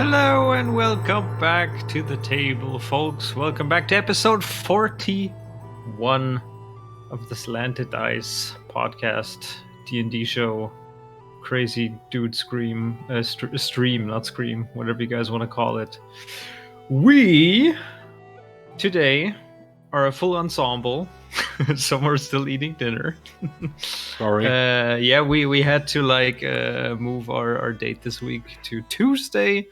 Hello and welcome back to the table, folks. Welcome back to episode 41 of the Slanted Dice podcast, D&D show, crazy dude stream, not scream, whatever you guys want to call it. We, today, are a full ensemble. Some are still eating dinner. Sorry. Yeah, we had to move our date this week to Tuesday.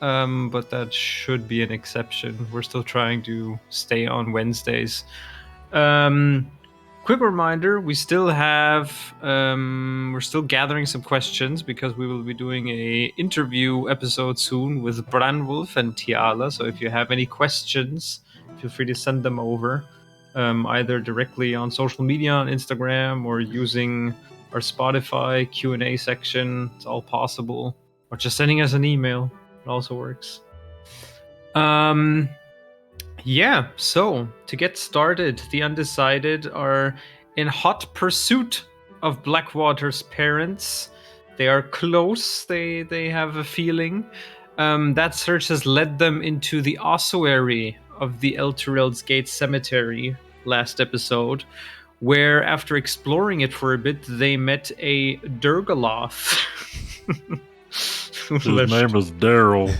But that should be an exception. We're still trying to stay on Wednesdays. Quick reminder, we still have we're still gathering some questions because we will be doing a interview episode soon with Branwolf and Tiala. So if you have any questions, feel free to send them over, either directly on social media on Instagram or using our Spotify Q&A section. It's all possible. Or just sending us an email. It also works. Yeah, so to get started, the Undecided are in hot pursuit of Blackwater's parents. They are close, they have a feeling. That search has led them into the ossuary of the Elturel's Gate Cemetery last episode, where after exploring it for a bit, they met a Dergaloth. His name is Daryl.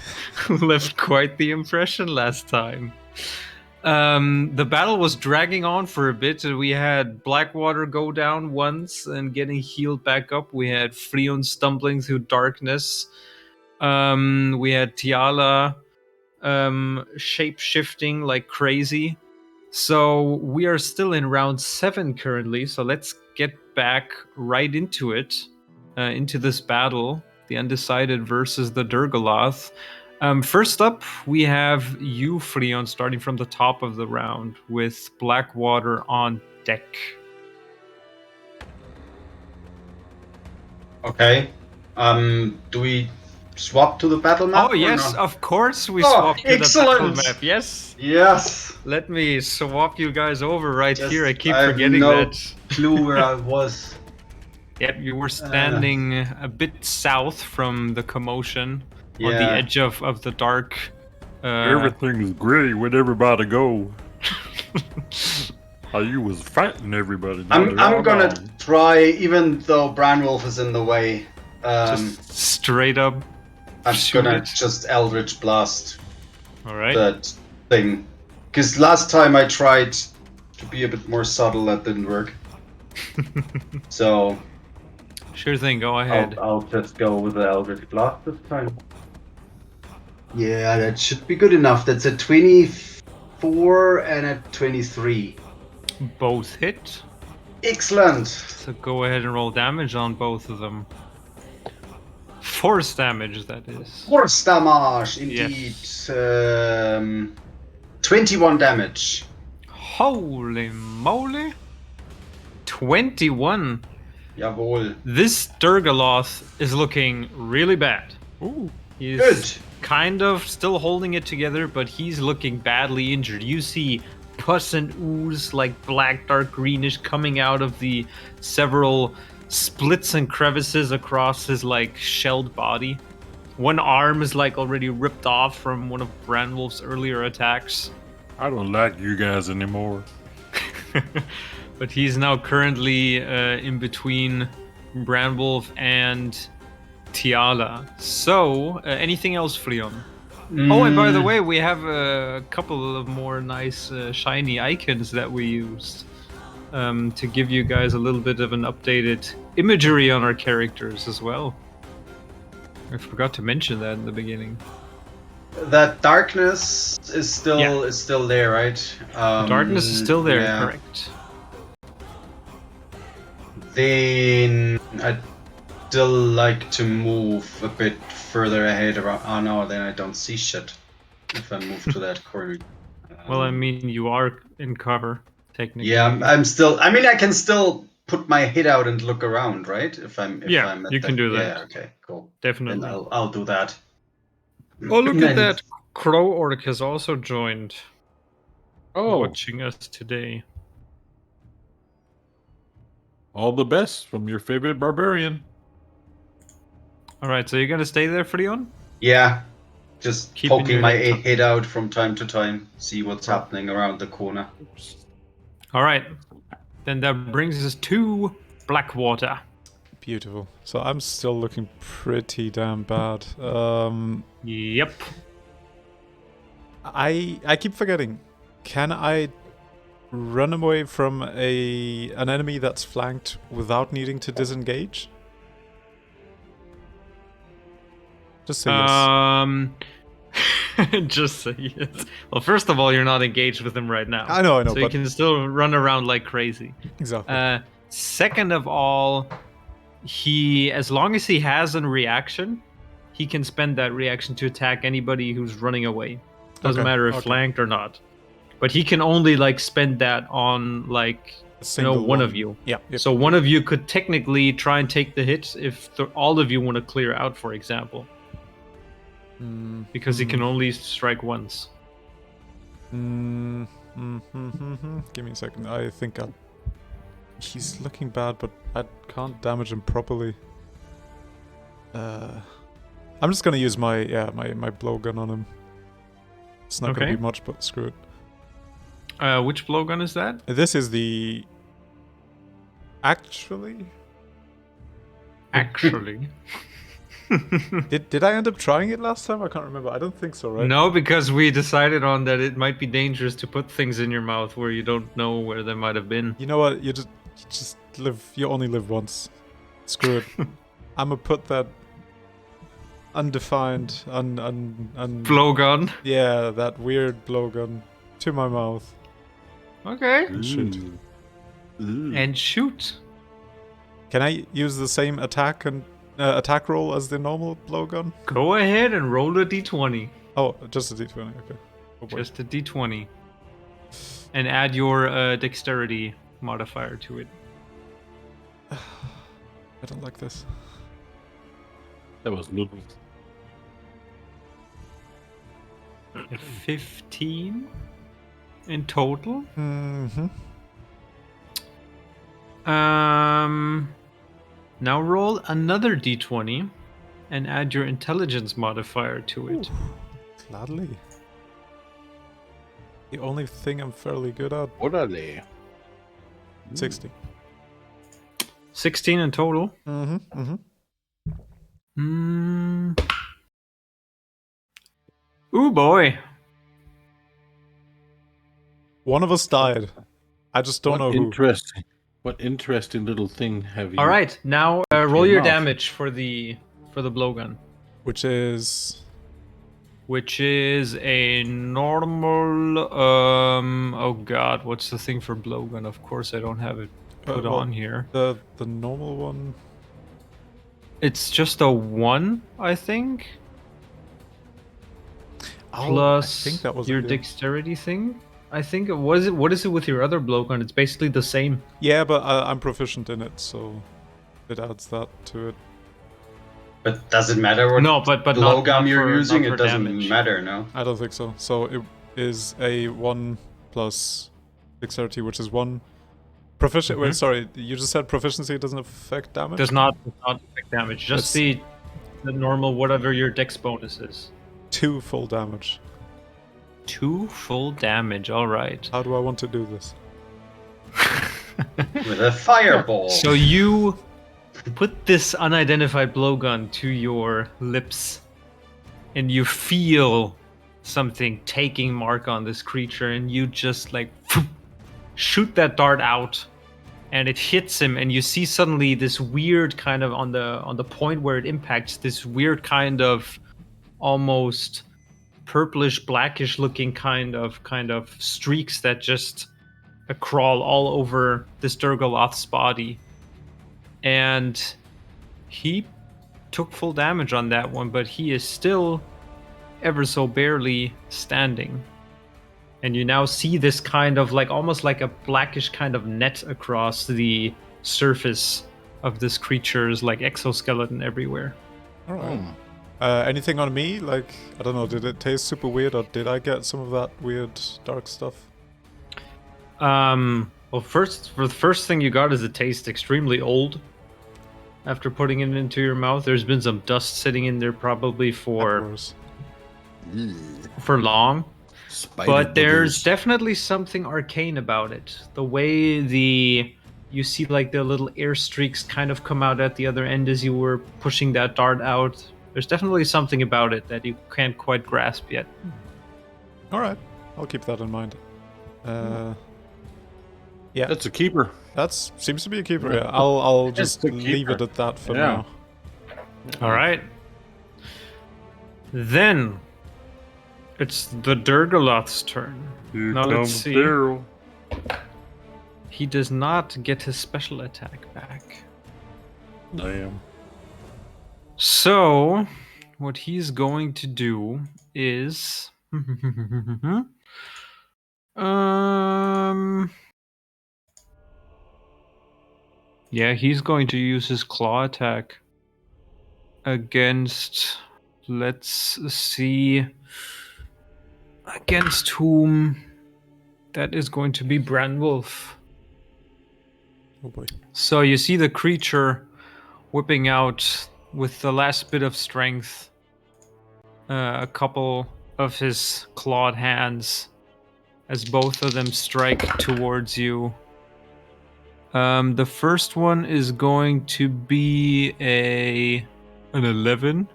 Left quite the impression last time. The battle was dragging on for a bit. We had Blackwater go down once and getting healed back up. We had Freon stumbling through darkness. We had Tiala shape-shifting like crazy. So we are still in round 7 currently. So let's get back right into it, into this battle. The Undecided versus the Dergaloth. First up, we have you, Freon, starting from the top of the round with Blackwater on deck. Okay. Do we swap to the battle map? Oh, yes, no? of course we swap to excellent. the battle map. Yes. Yes. Let me swap you guys over right here. I keep have forgetting no that. Clue where I was. Yep, you were standing a bit south from the commotion on the Yeah. edge of the dark. Everything's great. Where'd everybody go? How you was fighting everybody. I'm gonna try, even though Branwolf is in the way. Just straight up. I'm shoot gonna it. just Eldritch Blast All right. that thing. Because last time I tried to be a bit more subtle, that didn't work. So Sure thing, go ahead. I'll just go with the Eldritch Blast this time. Yeah, that should be good enough. That's a 24 and a 23. Both hit. Excellent. So go ahead and roll damage on both of them. Force damage, that is. Force damage, indeed. Yes. 21 damage. Holy moly. 21. Jawohl. This Dergaloth is looking really bad. Ooh. He's Good. kind of still holding it together, but he's looking badly injured. You see pus and ooze, like black, dark greenish, coming out of the several splits and crevices across his like shelled body. One arm is like already ripped off from one of Branwolf's earlier attacks. I don't like you guys anymore. But he's now currently in between Branwolf and Tiala. So, anything else, Freon? Oh, and by the way, we have a couple of more nice shiny icons that we used to give you guys a little bit of an updated imagery on our characters as well. I forgot to mention that in the beginning. That darkness is still there, right? The darkness is still there, yeah. correct. Then I'd still like to move a bit further ahead around. Oh no, then I don't see shit if I move to that corner. Well, I mean, you are in cover, technically. Yeah, I'm still. I mean, I can still put my head out and look around, right? If I'm at you can do that. Yeah, okay, cool. Definitely. Then I'll do that. Oh, look at And- that. Crow Orc has also joined Oh, watching us today. all the best from your favorite barbarian. Alright, so you're gonna stay there, Freon? Yeah. Just Keeping poking your my head tucked. head out from time to time, see what's happening around the corner. All right. Then that brings us to Blackwater. Beautiful. So I'm still looking pretty damn bad. Yep. I keep forgetting. Can I run away from an enemy that's flanked without needing to disengage? Just say yes. Just say yes. Well, first of all, you're not engaged with him right now. I know, So you but can still run around like crazy. exactly. Second of all, as long as he has a reaction, he can spend that reaction to attack anybody who's running away. Doesn't Okay, matter if okay. flanked or not. But he can only like spend that on like one of you. Yeah. Yep. So one of you could technically try and take the hit if all of you want to clear out, for example. Because he can only strike once. Give me a second. I think he's looking bad, but I can't damage him properly. I'm just gonna use my blowgun on him. It's not gonna be much, but screw it. Which blowgun is that? This is the... Actually? Did I end up trying it last time? I can't remember. I don't think so, right? No, because we decided on that it might be dangerous to put things in your mouth where you don't know where they might have been. You know what? You just live. You only live once. Screw it. I'm gonna put that undefined, blowgun. Yeah, that weird blowgun to my mouth. Okay. And shoot. And shoot. Can I use the same attack attack roll as the normal blowgun? Go ahead and roll a d20. Oh, just a d20. Okay. Oh boy. Just a d20. And add your dexterity modifier to it. I don't like this. That was noodles. 15 in total. Now roll another d20 and add your intelligence modifier to it. Gladly. The only thing I'm fairly good at. Orale. 60. 16 in total. Ooh boy. One of us died. I just don't know who. Interesting. What interesting little thing have you? All right, now roll your mouth. damage for the blowgun, Which is a normal. Oh god, what's the thing for blowgun? Of course, I don't have it put on here. the normal one. It's just a 1, I think. Oh, Plus I think that was your it, yeah. dexterity thing. I think it was it. What is it with your other blowgun? It's basically the same. Yeah, but I'm proficient in it, so it adds that to it. But does it matter what but blowgun you're for- using? not It for doesn't damage. matter, no? I don't think so. So it is a 1 plus dexterity, which is 1. Proficient. Wait, sorry. You just said proficiency doesn't affect damage? Does not affect damage. Just the normal whatever your dex bonus is. 2 full damage. 2 full damage. All right. How do I want to do this? With a fireball. So you put this unidentified blowgun to your lips, and you feel something taking mark on this creature, and you just like shoot that dart out, and it hits him, and you see suddenly this weird kind of on the point where it impacts, this weird kind of almost purplish blackish looking kind of streaks that just crawl all over this Dergaloth's body. And he took full damage on that one, but he is still ever so barely standing. And you now see this kind of like almost like a blackish kind of net across the surface of this creature's like exoskeleton everywhere. All right. Anything on me? Like, I don't know, did it taste super weird, or did I get some of that weird dark stuff? Well, the first thing you got is it tastes extremely old. After putting it into your mouth, there's been some dust sitting in there probably for for long. Spider But there's boogers. definitely something arcane about it. The way you see like the little air streaks kind of come out at the other end as you were pushing that dart out. There's definitely something about it that you can't quite grasp yet. All right, I'll keep that in mind. Yeah, That's a keeper. that seems to be a keeper. Yeah, I'll just a leave it keeper. at that for Yeah. now. All right. Then it's the Dergaloth's turn. Here Now let's comes see. Daryl. He does not get his special attack back. Damn. So, what he's going to do is yeah, he's going to use his claw attack against, let's see, against whom. That is going to be Branwolf. Oh boy. So you see the creature whipping out with the last bit of strength a couple of his clawed hands as both of them strike towards you. The first one is going to be an 11.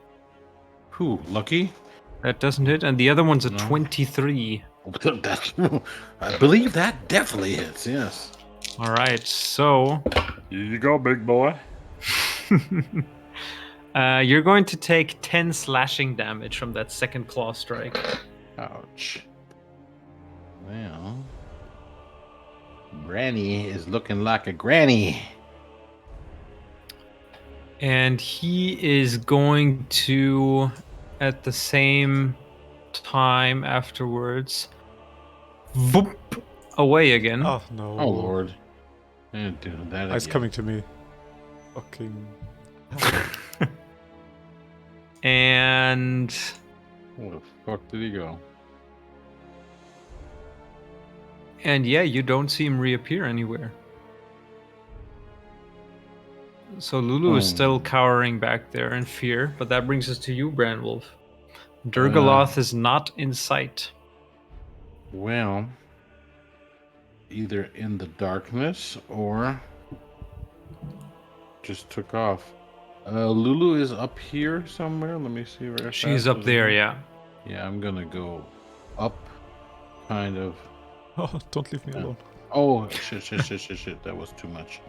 Who? Lucky? That doesn't hit, and the other one's a No. 23. I believe that definitely hits. Yes. All right, so Here you go, big boy. you're going to take 10 slashing damage from that second claw strike. Ouch. Well, Granny is looking like a granny. And he is going to, at the same time afterwards, voop, away again. Oh no. Oh lord. Didn't do that. It's again. coming to me. Fucking. And Where the fuck did he go? yeah, you don't see him reappear anywhere. So Lulu is still cowering back there in fear, but that brings us to you, Branwolf. Dergaloth is not in sight. Well, either in the darkness or just took off. Lulu is up here somewhere. Let me see where She's fast up is there, it? yeah. Yeah, I'm gonna go up, kind of. Oh, don't leave me alone. Oh shit! That was too much.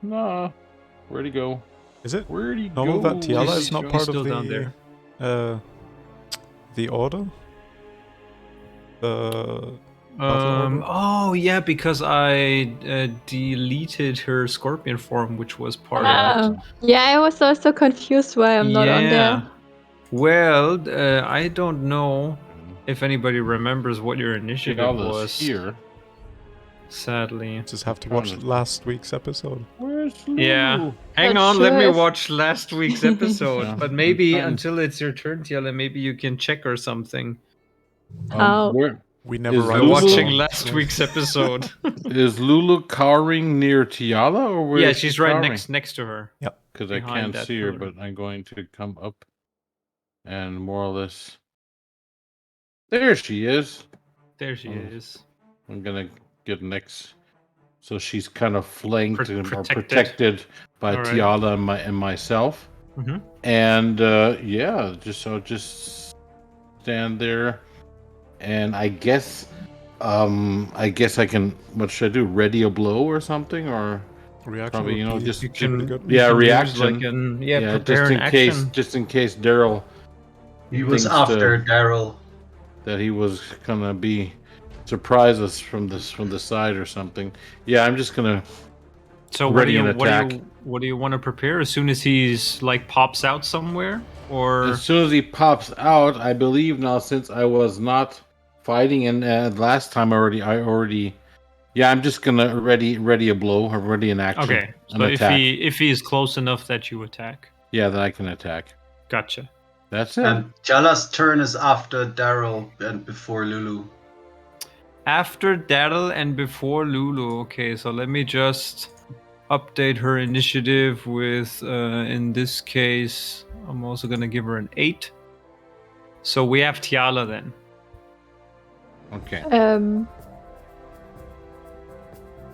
Nah, where'd he go? Is it Where'd he normal go? that Tiala is not He's part still of down there. the order? The battle order? Oh yeah, because I deleted her scorpion form, which was part of it. Yeah, I was also confused why I'm not on there. Well, I don't know if anybody remembers what your initiative Tiala's was. here. Sadly. Just have to watch last week's episode. Where's Lulu? Yeah. Hang Not on, let sure me if- watch last week's episode. Yeah, But maybe I'm trying- until it's your turn, Tiala, maybe you can check or something. How? Where We never Is write By Lulu- watching down, last so- week's episode. is Lulu cowering near Tiala, or where? Yeah, is she she's right cowering? next to her. Because I behind can't that see her, pillar. but I'm going to come up and more or less. There she is. There she Oh. is. I'm gonna get next. So she's kind of flanked or Protected. protected by All right. Tiala and myself. Mhm. And yeah, just stand there, and I guess I can. What should I do? Ready a blow or something, or Reaction probably would be just You pretty can, good. you Yeah, can use reaction. like an, prepare just an in case, action. just in case Daryl He was Thinks, after Daryl. that he was gonna be surprise us from the side or something. Yeah, I'm just gonna. So ready an attack. what do you want to prepare as soon as he's like pops out somewhere, or As soon as he pops out, I believe now, since I was not fighting and last time I already. Yeah, I'm just gonna ready a blow or ready an action. okay? an So if attack. he is close enough that you attack, Yeah, that I can attack. gotcha. That's it. And Jala's turn is after Daryl and before Lulu. After Daryl and before Lulu. Okay, so let me just update her initiative with, in this case, I'm also gonna give her an 8. So we have Tiala then. Okay.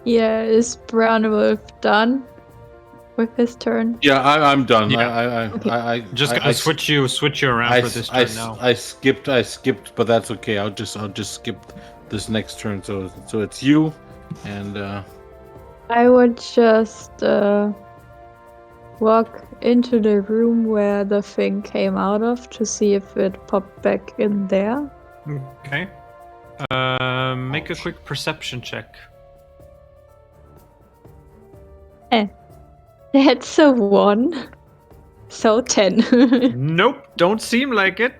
Yeah, is Brown Wolf done with his turn? Yeah, I'm done. Yeah. I Just gonna switch you around for this turn now. I skipped, but that's okay. I'll just skip this next turn. So it's you, and I would just walk into the room where the thing came out of to see if it popped back in there. Okay. Make a quick perception check. That's a 1. So 10. Nope, don't seem like it.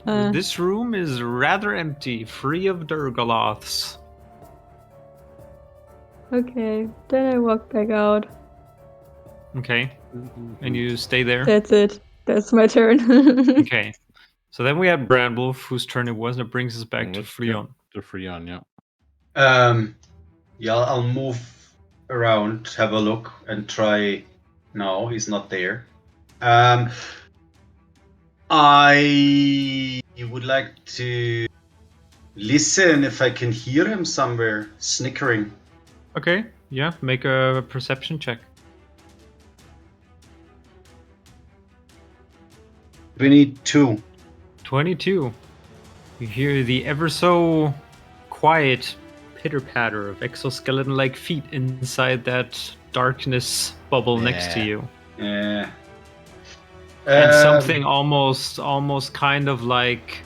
Uh, This room is rather empty, free of Dergaloths. okay, then I walk back out. Okay. And you stay there? That's it. That's my turn. Okay. So then we have Brandwolf, whose turn it was, and it brings us back to Freon. To Freon, yeah. Yeah, I'll move around, have a look, and try. No, he's not there. I would like to listen if I can hear him somewhere snickering. Okay, yeah, make a perception check. 22. 22. You hear the ever so quiet pitter-patter of exoskeleton-like feet inside that darkness bubble next to you. Yeah. And something almost kind of like...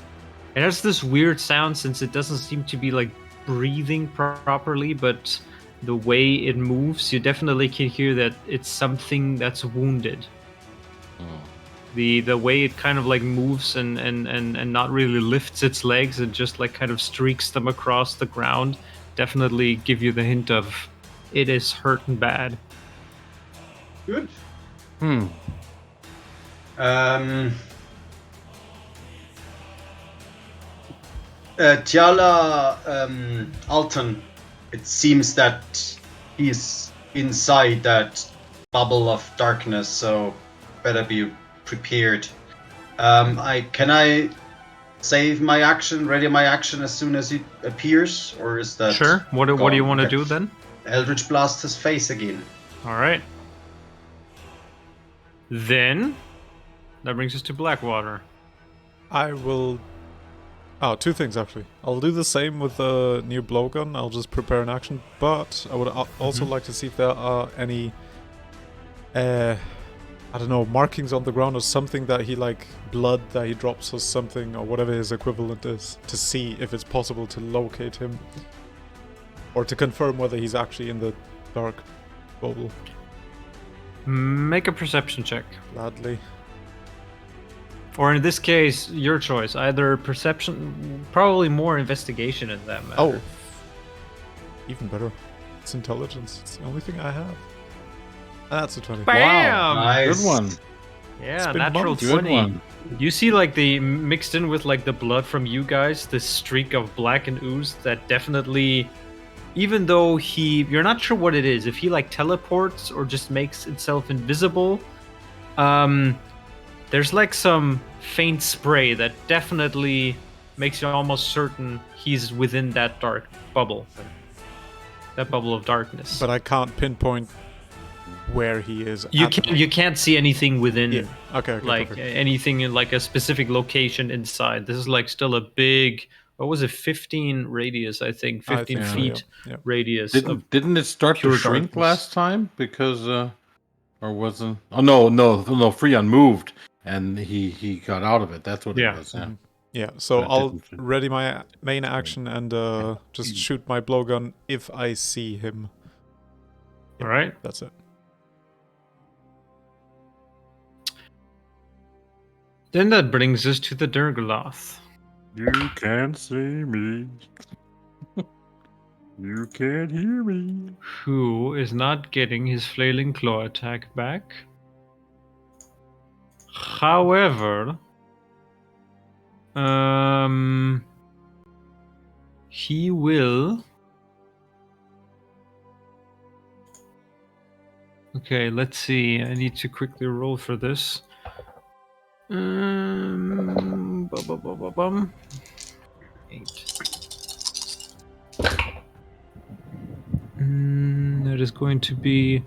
It has this weird sound since it doesn't seem to be like breathing properly, but the way it moves, you definitely can hear that it's something that's wounded. The way it kind of like moves and not really lifts its legs and just like kind of streaks them across the ground definitely give you the hint of it is hurting bad. Good. Tiala Alton, it seems that he's inside that bubble of darkness, so better be prepared. Can I save my action, ready my action as soon as he appears, or is that Sure. What do you want to do then? Eldritch Blast his face again. All right. Then that brings us to Blackwater. I will... Oh, two things actually. I'll do the same with the new blowgun. I'll just prepare an action, but I would also like to see if there are any... I don't know, markings on the ground or something that he, like, blood that he drops or something, or whatever his equivalent is, to see if it's possible to locate him. Or to confirm whether he's actually in the dark bubble. Make a perception check. Gladly. Or in this case, your choice. Either perception, probably more investigation in that matter. Oh. Even better. It's intelligence. It's the only thing I have. That's a 20. Bam! Nice. Good one. Yeah, been natural months. Good 20. one. You see, like, the mixed in with, like, the blood from you guys, this streak of black and ooze that definitely, even though you're not sure what it is, if he, like, teleports or just makes itself invisible, there's, like, some faint spray that definitely makes you almost certain he's within that dark bubble. That bubble of darkness. But I can't pinpoint where he is. You can't see anything within. Yeah. Okay. Like perfect. anything in like a specific location inside. This is like still a big, what was it, 15 radius, I think, 15 think so, feet yeah. radius. Didn't it start to pure shrink darkness. last time because or wasn't? Oh no, Freon moved and he got out of it. That's what Yeah. it was. Yeah. Yeah, so But I'll didn't- ready my main action and just shoot my blowgun if I see him. All right. That's it. Then that brings us to the Dergaloth. You can't see me. You can't hear me. Who is not getting his flailing claw attack back. However, he will. Okay, let's see. I need to quickly roll for this. Bum. 8. That is going to be.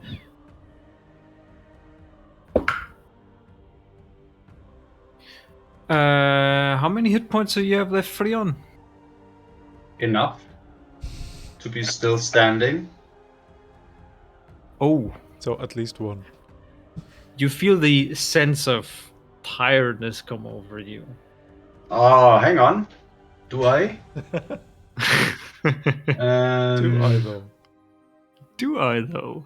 How many hit points do you have left, Freon? Enough to be still standing. Oh, So at least one. you feel the sense of tiredness come over you. Oh, hang on. Do I? Do I though? Do I though?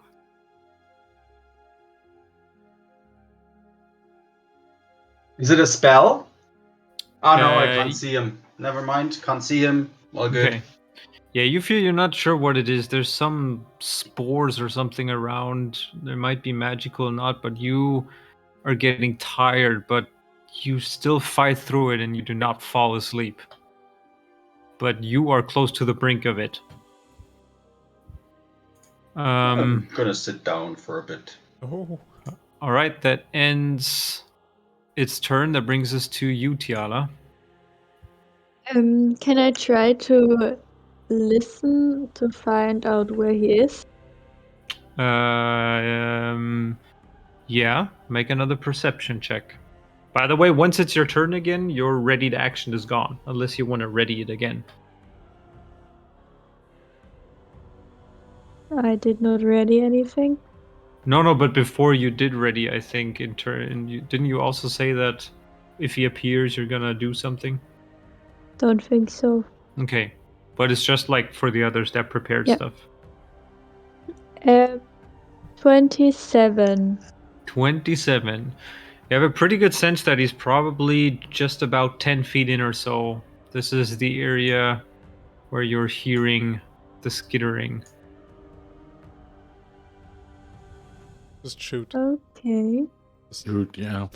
Is it a spell? Oh no, I Uh, can't see him. Never mind, can't see him. All good. Okay. Yeah, you feel you're not sure what it is. There's some spores or something around. There might be magical or not, but you are getting tired, but you still fight through it and you do not fall asleep. But you are close to the brink of it. I'm gonna sit down for a bit. Oh. All right, that ends its turn. That brings us to you, Tiala. Can I try to listen to find out where he is? Yeah, make another perception check. By the way, once it's your turn again, your ready to action is gone, unless you want to ready it again. I did not ready anything. No, but before you did ready, I think in turn, didn't you also say that if he appears, you're gonna do something? Don't think so. Okay, but it's just like for the others that prepared Yep. stuff. 27. 27. You have a pretty good sense that he's probably just about 10 feet in or so. This is the area where you're hearing the skittering. Just shoot. Okay. Dude, yeah.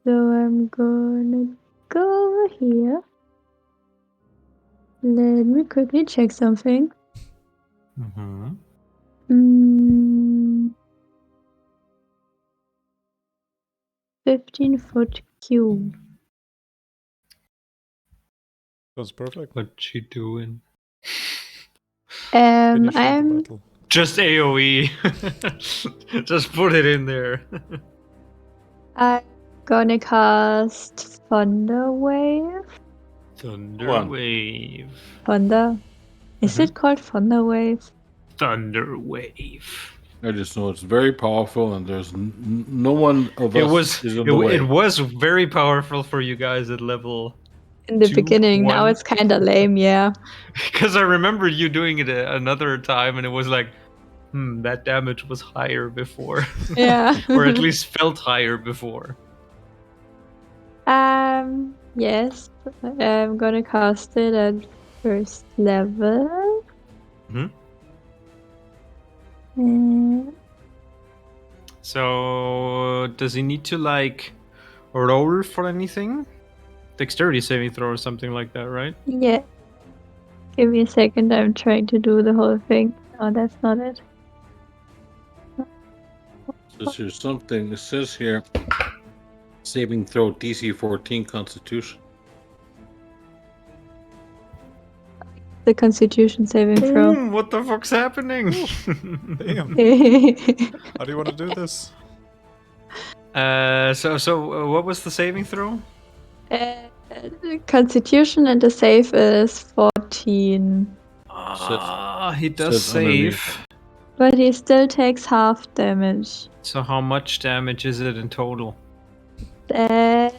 So I'm gonna go over here. Let me quickly check something. Mm-hmm. 15-foot cube. That's perfect. What's she doing? Finishing the I'm battle. Just AoE. Just put it in there. gonna cast Thunder Wave. Thunder Wave. Thunder. Is it called Thunder Wave? Thunder Wave. I just know it's very powerful, and there's no one of us is in the way. It was very powerful for you guys at level. In the 2, beginning, now 1. it's kind of lame, yeah. Because I remember you doing it another time, and it was like, that damage was higher before. Yeah. Or at least felt higher before. Yes. I'm gonna cast it at first level. So, does he need to, like, roll for anything? Dexterity saving throw or something like that, right? Yeah. Give me a second, I'm trying to do the whole thing. Oh, that's not it. Says here's something. It says here, saving throw DC 14 Constitution. The Constitution saving throw. Boom, what the fuck's happening? Damn. How do you want to do this? So what was the saving throw? Constitution and the save is 14. He does says underneath. save. But he still takes half damage. So how much damage is it in total? 4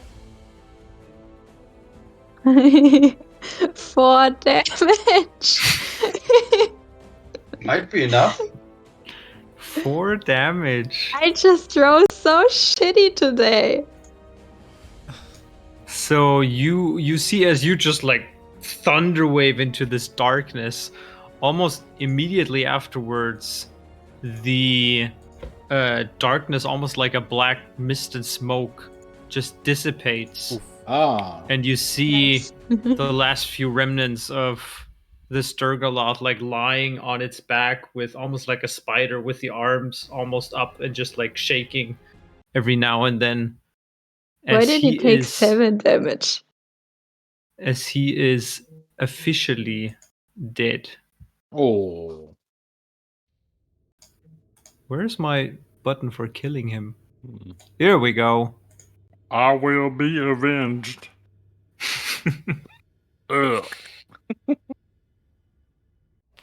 damage. Might be enough. 4 damage. I just rolled so shitty today. So you see as you just like thunder wave into this darkness, almost immediately afterwards, the darkness, almost like a black mist and smoke, just dissipates. And you see the last few remnants of this Dergaloth like lying on its back with almost like a spider with the arms almost up and just like shaking every now and then. Why as did he take is 7 damage? as he is officially dead. Oh. Where's my button for killing him? Hmm. Here we go. I will be avenged. Ugh.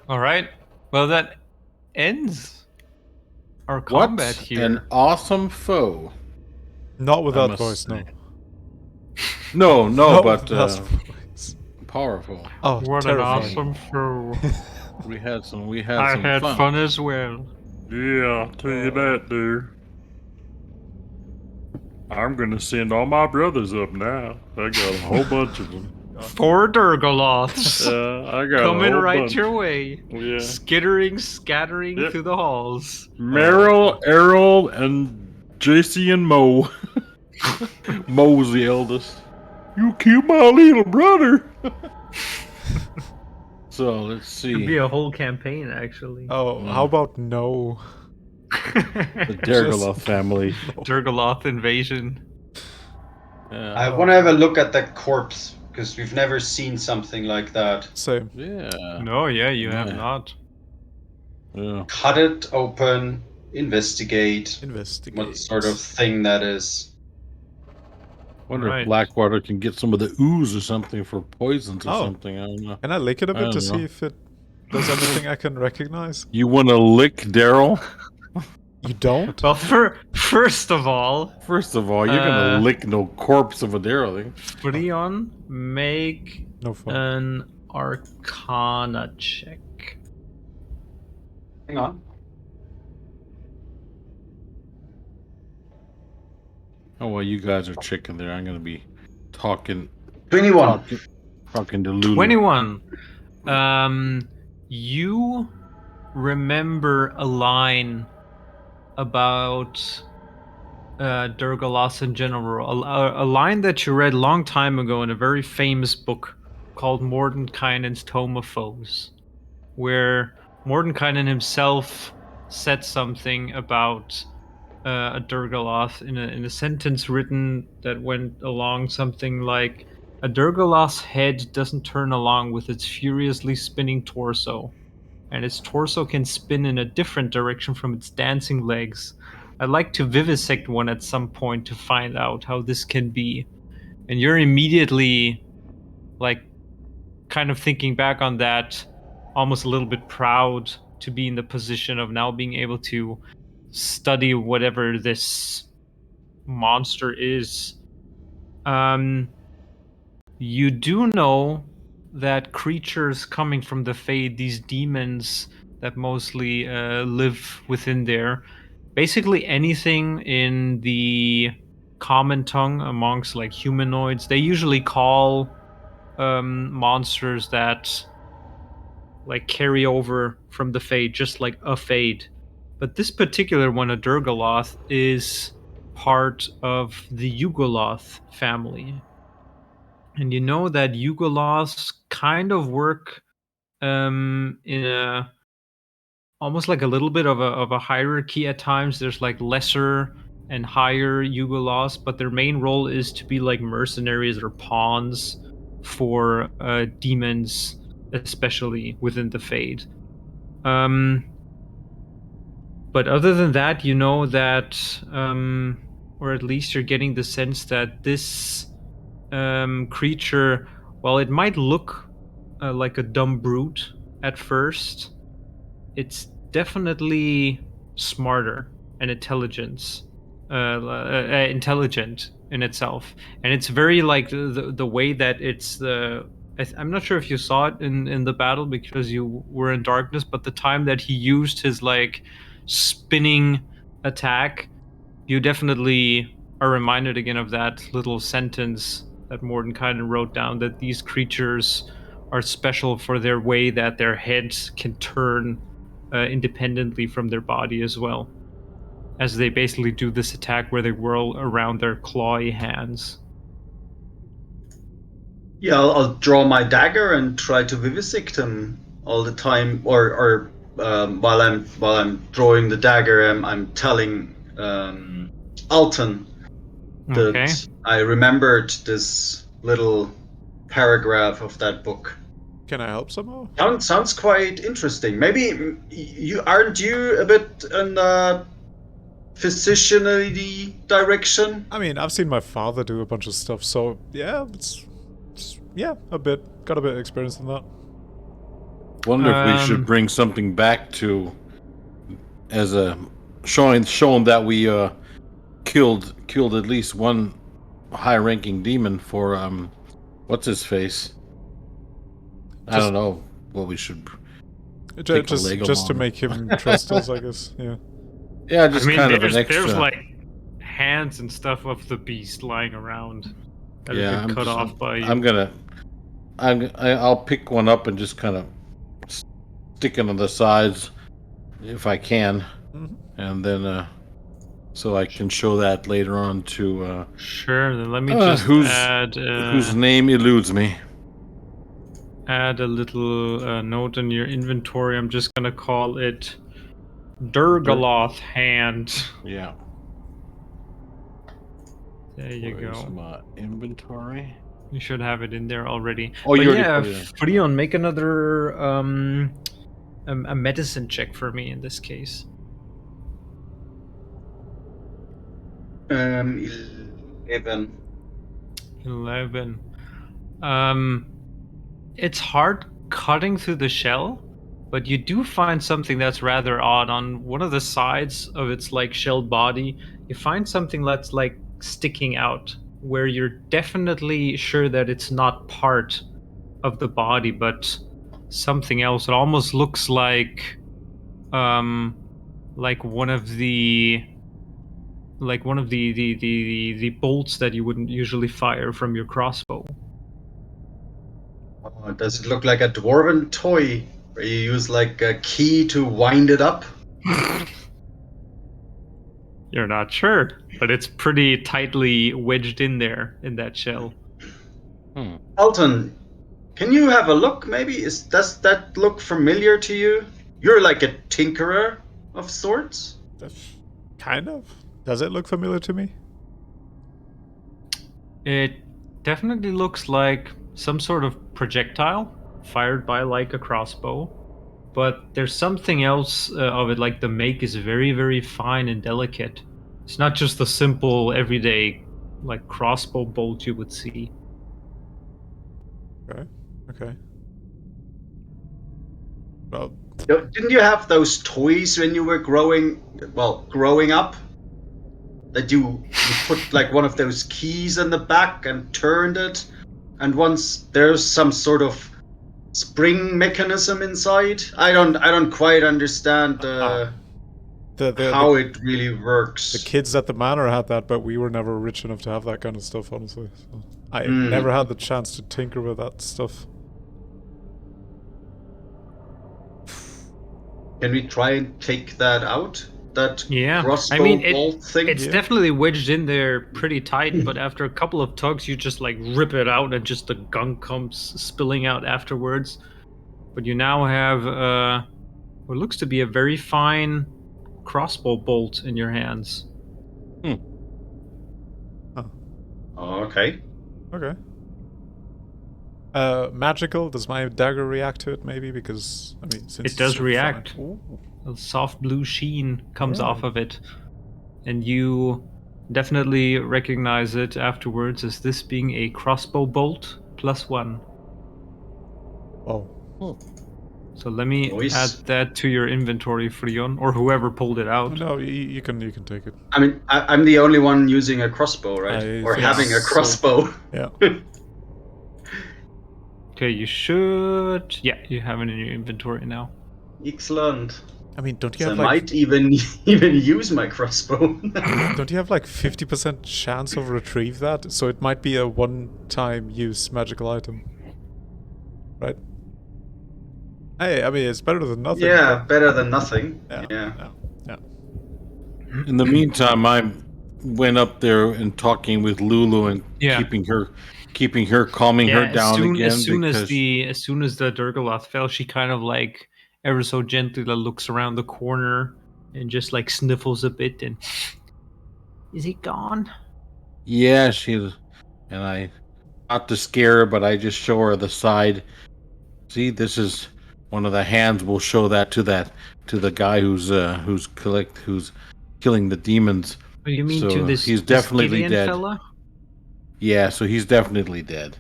All right. Well, that ends our combat What here. an awesome foe. Not with I that must voice, no. say. No, Not but with that voice. powerful. Oh, What terrifying. an awesome show. We had some I some had fun. fun as well. Yeah, I'll tell you that, dude. I'm gonna send all my brothers up now. I got a whole bunch of them. 4 Dergaloths. I got Coming a whole right bunch. your way. Yeah. Skittering, scattering Yep. through the halls. Meryl, Errol, and JC and Mo. Mo's the eldest. You killed my little brother. So let's Could be see. a whole campaign, actually. Oh, how about no? The Dergaloth family. Dergaloth invasion. I want to have a look at that corpse because we've never seen something like that. Same. Yeah. No, yeah, you have Yeah. not. Yeah. Cut it open, investigate Investigate. what sort of thing that is. Wonder Right. if Blackwater can get some of the ooze or something for poisons or Oh. something. I don't know. Can I lick it a I bit to don't see know. if it does anything I can recognize? You want to lick Daryl? You don't? Well, first of all, First of all, you're gonna lick no corpse of a Daryl thing. Freon, make No fun. an Arcana check. Hang on. Oh well, you guys are chicken there. I'm gonna be talking 21. talking to Lulu. 21. You remember a line about Dergaloth in general, a line that you read a long time ago in a very famous book called Mordenkainen's Tome of Foes, where Mordenkainen himself said something about a Dergaloth in a sentence written that went along something like, "A Dergaloth's head doesn't turn along with its furiously spinning torso, and its torso can spin in a different direction from its dancing legs. I'd like to vivisect one at some point to find out how this can be." And you're immediately, like, kind of thinking back on that, almost a little bit proud to be in the position of now being able to study whatever this monster is. You do know that creatures coming from the Fade, these demons that mostly live within there, basically anything in the common tongue amongst like humanoids, they usually call monsters that like carry over from the Fade, just like a Fade. But this particular one, a Dergaloth, is part of the Yugoloth family. And you know that Yugoloths kind of work in a almost like a little bit of a hierarchy at times. There's like lesser and higher Yugoloths, but their main role is to be like mercenaries or pawns for demons, especially within the Fade. But other than that, you know that, or at least you're getting the sense that this creature, while it might look like a dumb brute at first, it's definitely smarter and intelligent in itself, and it's very like the way that it's I'm not sure if you saw it in the battle because you were in darkness, but the time that he used his like spinning attack, you definitely are reminded again of that little sentence that Mordenkainen wrote down, that these creatures are special for their way that their heads can turn independently from their body as well, as they basically do this attack where they whirl around their clawy hands. Yeah, I'll draw my dagger and try to vivisect him all the time, or while I'm drawing the dagger, I'm telling Alton Okay. that I remembered this little paragraph of that book. Can I help somehow? Sounds quite interesting. Maybe aren't you a bit in the physicianary direction? I mean, I've seen my father do a bunch of stuff, so yeah, it's yeah, a bit. Got a bit of experience in that. Wonder if we should bring something back to as a showing that we killed at least one high-ranking demon for what's his face. I don't know what we should. Take a leg Just to along. make him trust us, I guess. Yeah. Yeah, just I mean, kind of an there's extra. like hands and stuff of the beast lying around that Yeah, have been cut off by you. I'll pick one up and just kind of stick it on the sides if I can, and then so I can show that later on to Sure, then let me just add whose name eludes me. add a little note in your inventory. I'm just gonna call it Dergaloth hand. Yeah. There you Where's go. my inventory? You should have it in there already. Oh, you But already yeah, put it in. Freon, make another a medicine check for me in this case. 11. 11. It's hard cutting through the shell, but you do find something that's rather odd. On one of the sides of its like shelled body, you find something that's like sticking out, where you're definitely sure that it's not part of the body, but something else. It almost looks like one of the the bolts that you wouldn't usually fire from your crossbow. Does it look like a dwarven toy where you use like a key to wind it up? You're not sure, but it's pretty tightly wedged in there in that shell. Alton, can you have a look? Maybe does that look familiar to you? You're like a tinkerer of sorts. Kind of. Does it look familiar to me? It definitely looks like some sort of projectile fired by like a crossbow, but there's something else of it. Like the make is very, very fine and delicate. It's not just the simple everyday like crossbow bolt you would see. Okay. Well, Didn't you have those toys when you were growing up? That you put like one of those keys in the back and turned it, and once there's some sort of spring mechanism inside. I don't quite understand how it really works. the kids at the manor had that, but we were never rich enough to have that kind of stuff, honestly. So I never had the chance to tinker with that stuff. Can we try and take that out? That Yeah, crossbow I mean, bolt thing? it's definitely wedged in there pretty tight, but after a couple of tugs, you just like rip it out and just the gunk comes spilling out afterwards. But you now have what looks to be a very fine crossbow bolt in your hands. Oh, okay. Okay. Magical? Does my dagger react to it, maybe? Because, I mean, since It does it's so react. fine. Ooh. A soft blue sheen comes off of it, and you definitely recognize it afterwards as this being a crossbow bolt +1. Oh. So let me add that to your inventory, Freon, or whoever pulled it out. No, you can take it. I mean, I'm the only one using a crossbow, right? Or having a crossbow. Yeah. Okay, you should. Yeah, you have it in your inventory now. Excellent. I mean, don't you So have I like... might even use my crossbow. Don't you have like 50% chance of retrieve that? So it might be a one-time use magical item. Right? Hey, I mean, it's better than nothing. Yeah, but... better than nothing. Yeah. In the meantime, I went up there and talking with Lulu and keeping her, calming her down again. As soon as the Dergaloth fell, she kind of like ever so gently looks around the corner and just like sniffles a bit and is it gone? Yeah, she's, and I, not to scare her, but I just show her the side. See, this is one of the hands. We'll show that to the guy who's killing the demons. Oh, you mean to So this, he's this definitely Gideon dead. fella? Yeah, so he's definitely dead.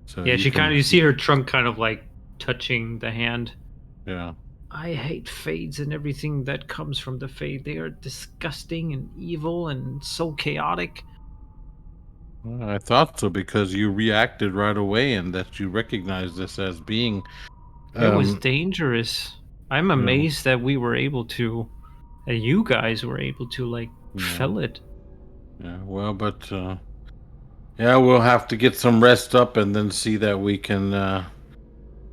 So Yeah, you you see her trunk kind of like touching the hand. Yeah. I hate fades and everything that comes from the fade. They are disgusting and evil and so chaotic. Well, I thought so because you reacted right away and that you recognized this as being. It was dangerous. I'm amazed that we were able to, that you guys were able to like fell it. Yeah, well, but yeah, we'll have to get some rest up and then see that we can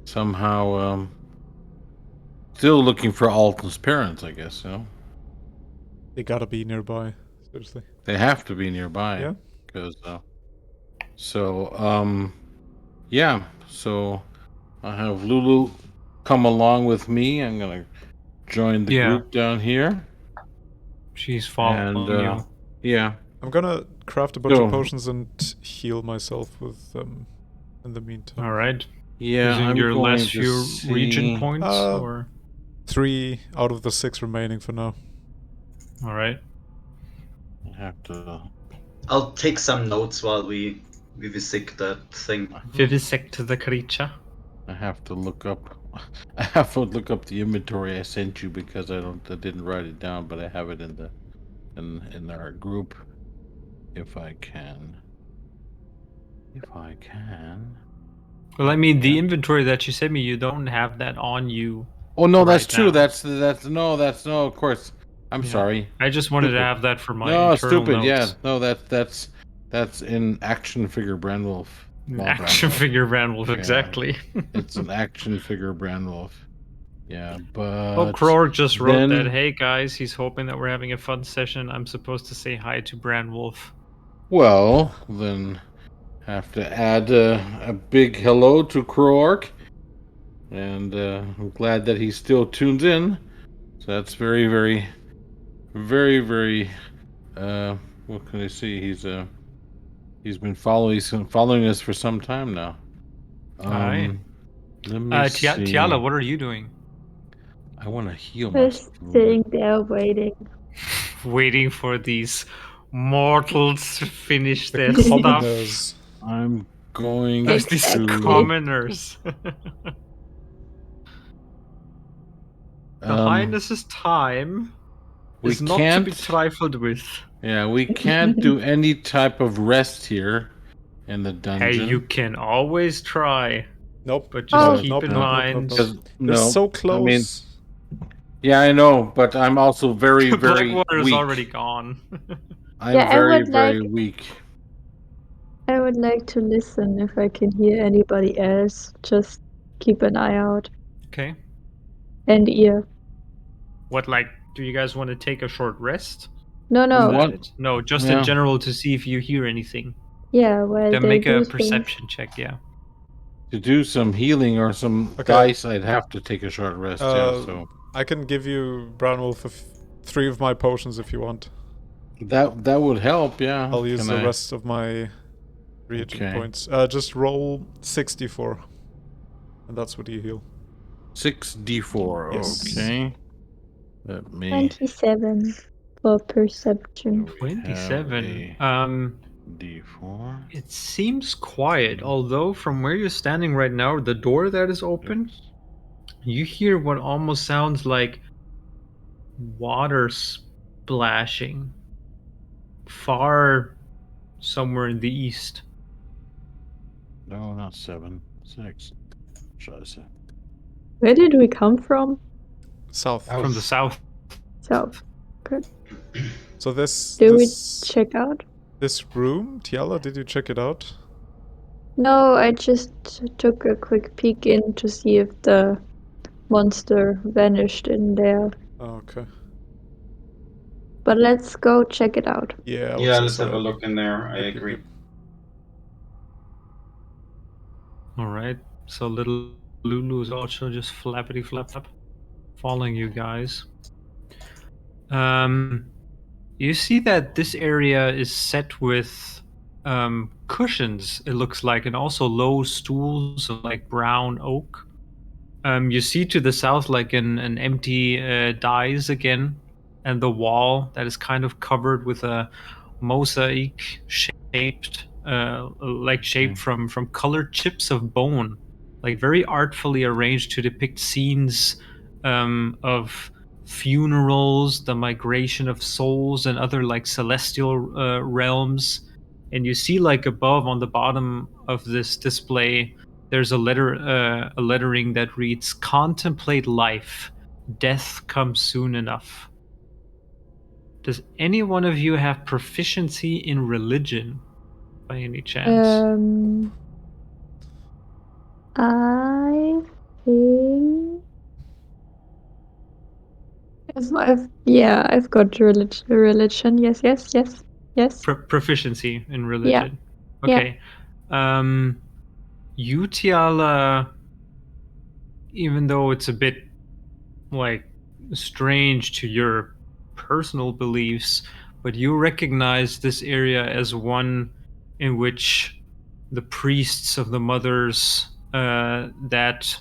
somehow. Still looking for Alton's parents, I guess. They gotta be nearby. Seriously. They have to be nearby. Yeah. Because yeah. So I have Lulu come along with me. I'm gonna join the group down here. She's following you. Yeah. I'm gonna craft a bunch of potions and heal myself with them in the meantime. All right. Yeah. Using I'm your going last to few see... region points, or 3 out of the 6 remaining for now. all right. I have to. I'll take some notes while we vivisect that thing. Vivisect the creature. I have to look up. I have to look up the inventory I sent you because I didn't write it down, but I have it in our group. If I can. Well, I mean, the inventory that you sent me, you don't have that on you. Oh no, that's right true. now. That's no. Of course. I'm sorry. I just wanted to Stupid. have that for my No, internal stupid. notes. Yeah, no. That's in action figure Brandwolf. Action figure Brandwolf, exactly. It's an action figure Brandwolf. Yeah, but Well, Krorg just wrote that, hey guys, he's hoping that we're having a fun session. I'm supposed to say hi to Brandwolf. Well, then have to add a big hello to Krorg. And I'm glad that he still tunes in. So that's very, very, very, very. What can I see? He's been following us for some time now. Hi. Let me see. Tiala, what are you doing? I want to heal Just myself. sitting there waiting. Waiting for these mortals to finish their Commoners. stuff. I'm going There's these Exactly. commoners. The Highness's time is not to be trifled with. Yeah, we can't do any type of rest here in the dungeon. Hey, you can always try. Nope. But just keep nope, in nope, mind. nope, nope. They're so close. Yeah, I know, but I'm also very, very Blackwater is weak. already gone. I'm Yeah, very weak. I would like to listen if I can hear anybody else. Just keep an eye out. Okay. And ear. What, like, do you guys want to take a short rest? No, no. What? No, just in general to see if you hear anything. Yeah, well, Then they make a do perception check, yeah. To do some healing or some dice, I'd have to take a short rest. So I can give you Brownwolf 3 of my potions if you want. that would help. Yeah, I'll use the rest of my reagent points. Just roll 6d4, and that's what you heal. 6d4. Yes. Okay. Let me. 27 for perception. 27. D4. It seems quiet, although from where you're standing right now, the door that is open, you hear what almost sounds like water splashing far somewhere in the east. No, not 7. 6. Scheiße. Where did we come from? South. From the south. South. Good. So this... Do we check out? This room? Tiala, did you check it out? No, I just took a quick peek in to see if the monster vanished in there. Oh, okay. But let's go check it out. Yeah, let's have a look in there. I agree. Alright, so little Lulu is also just flappity flap following you guys. You see that this area is set with cushions, it looks like, and also low stools of like brown oak. You see to the south like an empty dais again, and the wall that is kind of covered with a mosaic shaped, shaped from colored chips of bone, like very artfully arranged to depict scenes of funerals, the migration of souls, and other like celestial realms. And you see like above on the bottom of this display, there's a lettering that reads, "Contemplate life. Death comes soon enough." Does any one of you have proficiency in religion by any chance? I think I've got religion. Yes. Proficiency in Yeah. religion. Yeah. Okay. You, Tiala, even though it's a bit like strange to your personal beliefs, but you recognize this area as one in which the priests of the mothers that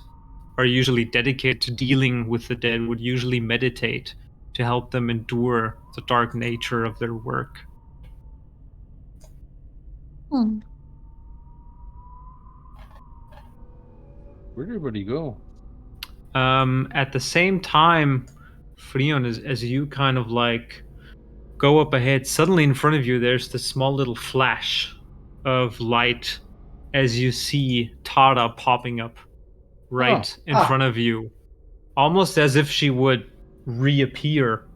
are usually dedicated to dealing with the dead would usually meditate to help them endure the dark nature of their work. Hmm. Where'd everybody go? At the same time, Freon, as you kind of like go up ahead, suddenly in front of you, there's this small little flash of light as you see Tara popping up right in front of you, almost as if she would reappear.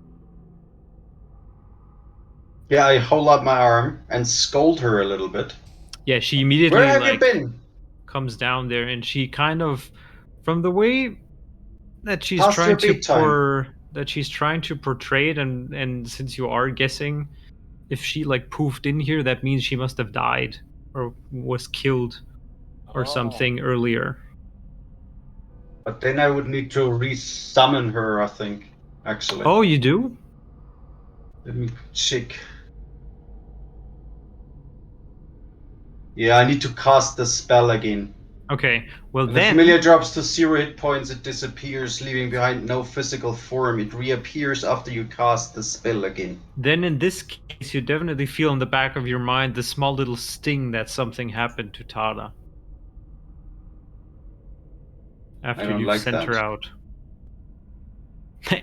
Yeah, I hold up my arm and scold her a little bit. Yeah, she immediately Where have you been? comes down there, and she kind of, from the way that she's Past your trying to bedtime. portray it, and since you are guessing, if she like poofed in here, that means she must have died or was killed or something earlier. But then I would need to re-summon her, I think, actually. Oh, you do? Let me check. Yeah, I need to cast the spell again. Okay, well When the then... familiar drops to 0 hit points, it disappears, leaving behind no physical form. It reappears after you cast the spell again. Then in this case, you definitely feel in the back of your mind the small little sting that something happened to Tara. I After don't you've like sent that. her out.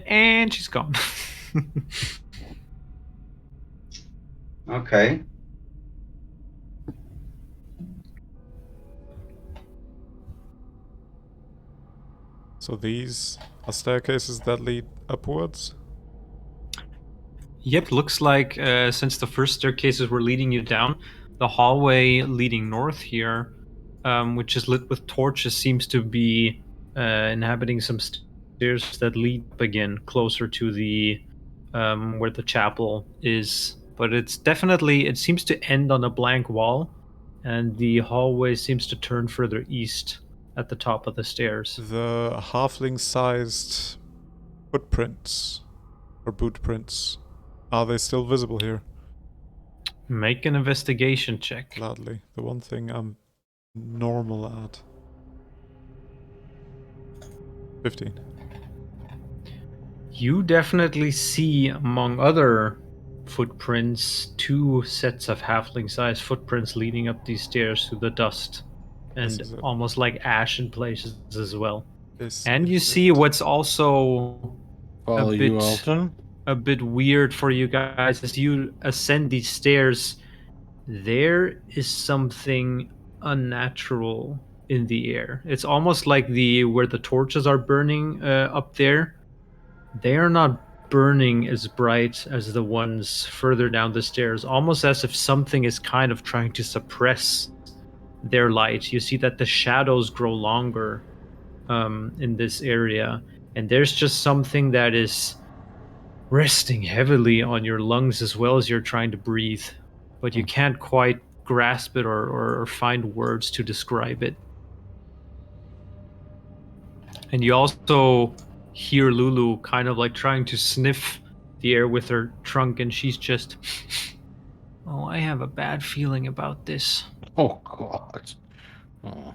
And she's gone. Okay. So these are staircases that lead upwards? Yep, looks like since the first staircases were leading you down, the hallway leading north here, which is lit with torches, seems to be inhabiting some stairs that lead up again closer to the where the chapel is. But it's definitely, it seems to end on a blank wall, and the hallway seems to turn further east at the top of the stairs. The halfling-sized footprints, or boot prints, are they still visible here? Make an investigation check. Gladly. The one thing I'm normal at. 15. You definitely see, among other footprints, 2 sets of halfling-sized footprints leading up these stairs through the dust, and almost like ash in places as well. And you see what's also Follow you, Alton. a bit weird for you guys as you ascend these stairs. There is something unnatural in the air. It's almost like where the torches are burning up there. They are not burning as bright as the ones further down the stairs, almost as if something is kind of trying to suppress their light. You see that the shadows grow longer in this area, and there's just something that is resting heavily on your lungs as well as you're trying to breathe, but you can't quite grasp it or find words to describe it. And you also hear Lulu kind of like trying to sniff the air with her trunk, and she's just Oh, I have a bad feeling about this. Oh God. Oh.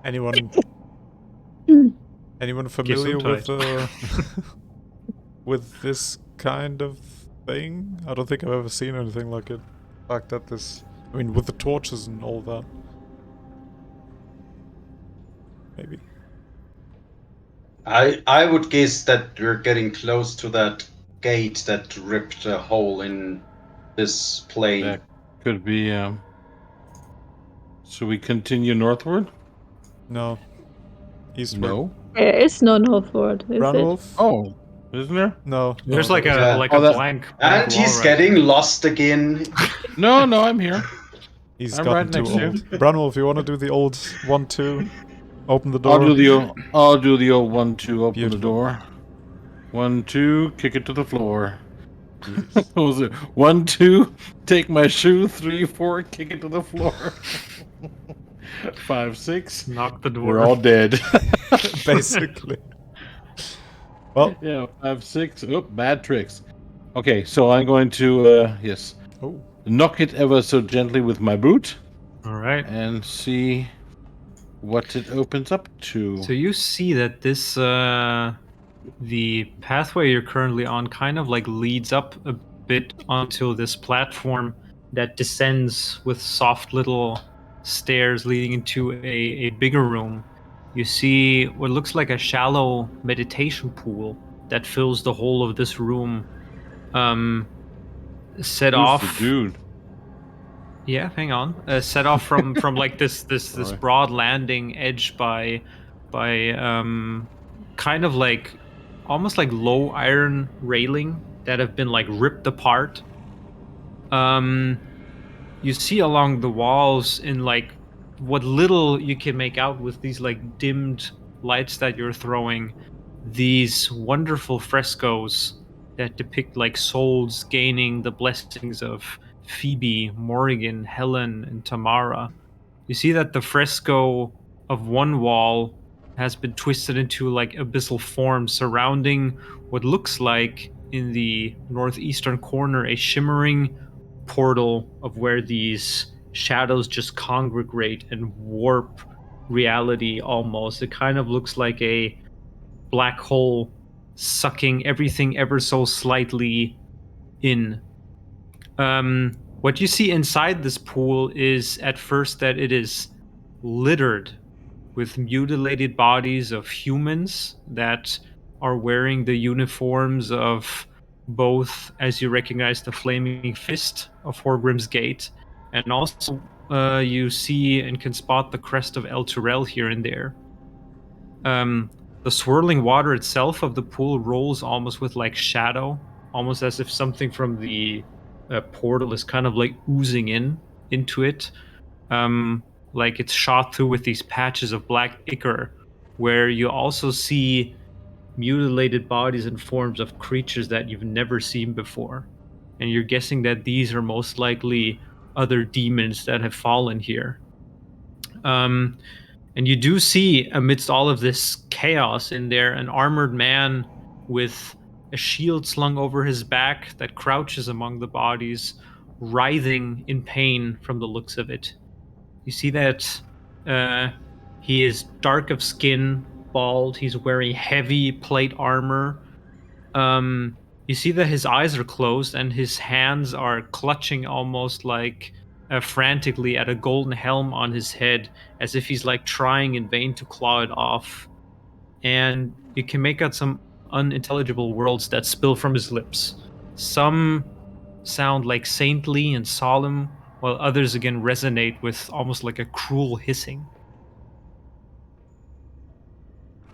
Anyone familiar with Gesundheit. with this kind of thing? I don't think I've ever seen anything like it. The fact that this, I mean, with the torches and all that. Maybe. I would guess that we're getting close to that gate that ripped a hole in this plane. That could be. So we continue northward? No. Eastward. No. There is no northward, is Brown it? Wolf? Oh, isn't there? No. There's no, like there a Yeah. like Oh, a that- blank And wall he's right getting lost again. No, I'm here. He's I'm gotten right too next to you. old. Brown Wolf, you want to do the old 1-2? Open the door. I'll do the old 1-2. Open Beautiful. the door. 1-2. Kick it to the floor. Yes. What was it? 1-2. Take my shoe. 3-4. Kick it to the floor. 5-6. Knock the door. We're all dead. Basically. Well. Yeah. 5-6. Oop, bad tricks. Okay, so I'm going to yes, Oh. knock it ever so gently with my boot All right. and see what it opens up to. So you see that this the pathway you're currently on kind of like leads up a bit onto this platform that descends with soft little stairs leading into a bigger room. You see what looks like a shallow meditation pool that fills the whole of this room. Set Who's off. the dude? Yeah, hang on. Set off from like this Sorry. broad landing edged by kind of like almost like low iron railing that have been like ripped apart. You see along the walls in like what little you can make out with these like dimmed lights that you're throwing, these wonderful frescoes that depict like souls gaining the blessings of Phoebe, Morrigan, Helen, and Tamara. You see that the fresco of one wall has been twisted into like abyssal form surrounding what looks like in the northeastern corner a shimmering portal of where these shadows just congregate and warp reality almost. It kind of looks like a black hole sucking everything ever so slightly in. What you see inside this pool is at first that it is littered with mutilated bodies of humans that are wearing the uniforms of both, as you recognize, the Flaming Fist of Horgrim's Gate, and also you see and can spot the crest of El Turel here and there. The swirling water itself of the pool rolls almost with like shadow, almost as if something from the portal is kind of like oozing into it. Like it's shot through with these patches of black ichor, where you also see mutilated bodies and forms of creatures that you've never seen before. And you're guessing that these are most likely other demons that have fallen here. And you do see, amidst all of this chaos in there, an armored man with a shield slung over his back that crouches among the bodies, writhing in pain from the looks of it. You see that he is dark of skin, bald. He's wearing heavy plate armor. You see that his eyes are closed and his hands are clutching almost like frantically at a golden helm on his head, as if he's like trying in vain to claw it off. And you can make out some unintelligible words that spill from his lips. Some sound like saintly and solemn, while others again resonate with almost like a cruel hissing.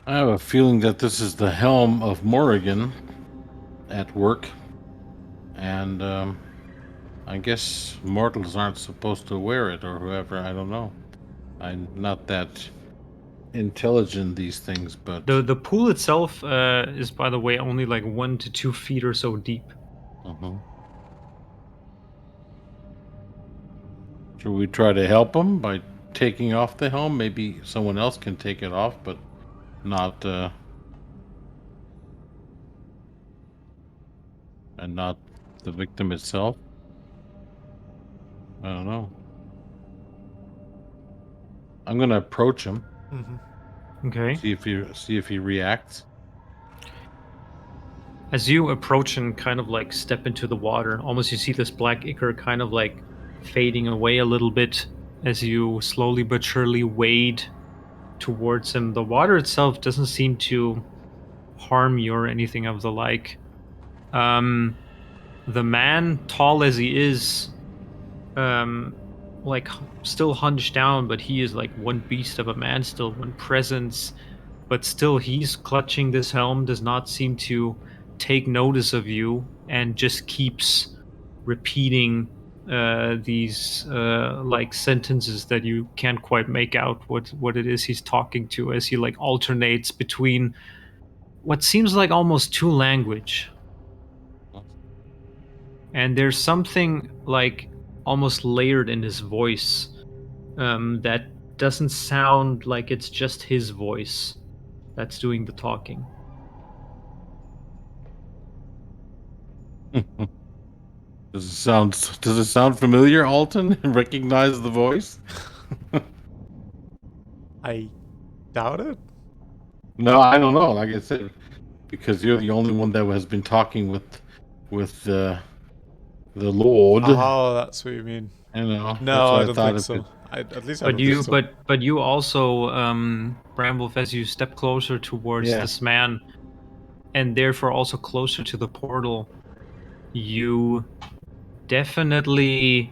I have a feeling that this is the Helm of Morrigan at work, and I guess mortals aren't supposed to wear it, or whoever. I don't know. I'm not that intelligent in these things, but The pool itself is, by the way, only like 1 to 2 feet or so deep. Should we try to help him by taking off the helm? Maybe someone else can take it off, but not and not the victim itself? I don't know. I'm gonna approach him. Okay. See if he reacts. As you approach and kind of like step into the water, almost you see this black ichor kind of like fading away a little bit as you slowly but surely wade towards him. The water itself doesn't seem to harm you or anything of the like. The man, tall as he is, like still hunched down, but he is like one beast of a man, still one presence. But still, he's clutching this helm, does not seem to take notice of you, and just keeps repeating these like sentences that you can't quite make out what it is he's talking to, as he like alternates between what seems like almost two language. And there's something like almost layered in his voice that doesn't sound like it's just his voice that's doing the talking. Does it sound familiar, Alton? Recognize the voice? I doubt it. No, I don't know. Like I said, because you're the only one that has been talking with the Lord. Oh, that's what you mean. You know. No, I don't think it so. could- At least I But don't you, think so. but you also, Bramwolf, as you step closer towards Yeah. this man, and therefore also closer to the portal, you definitely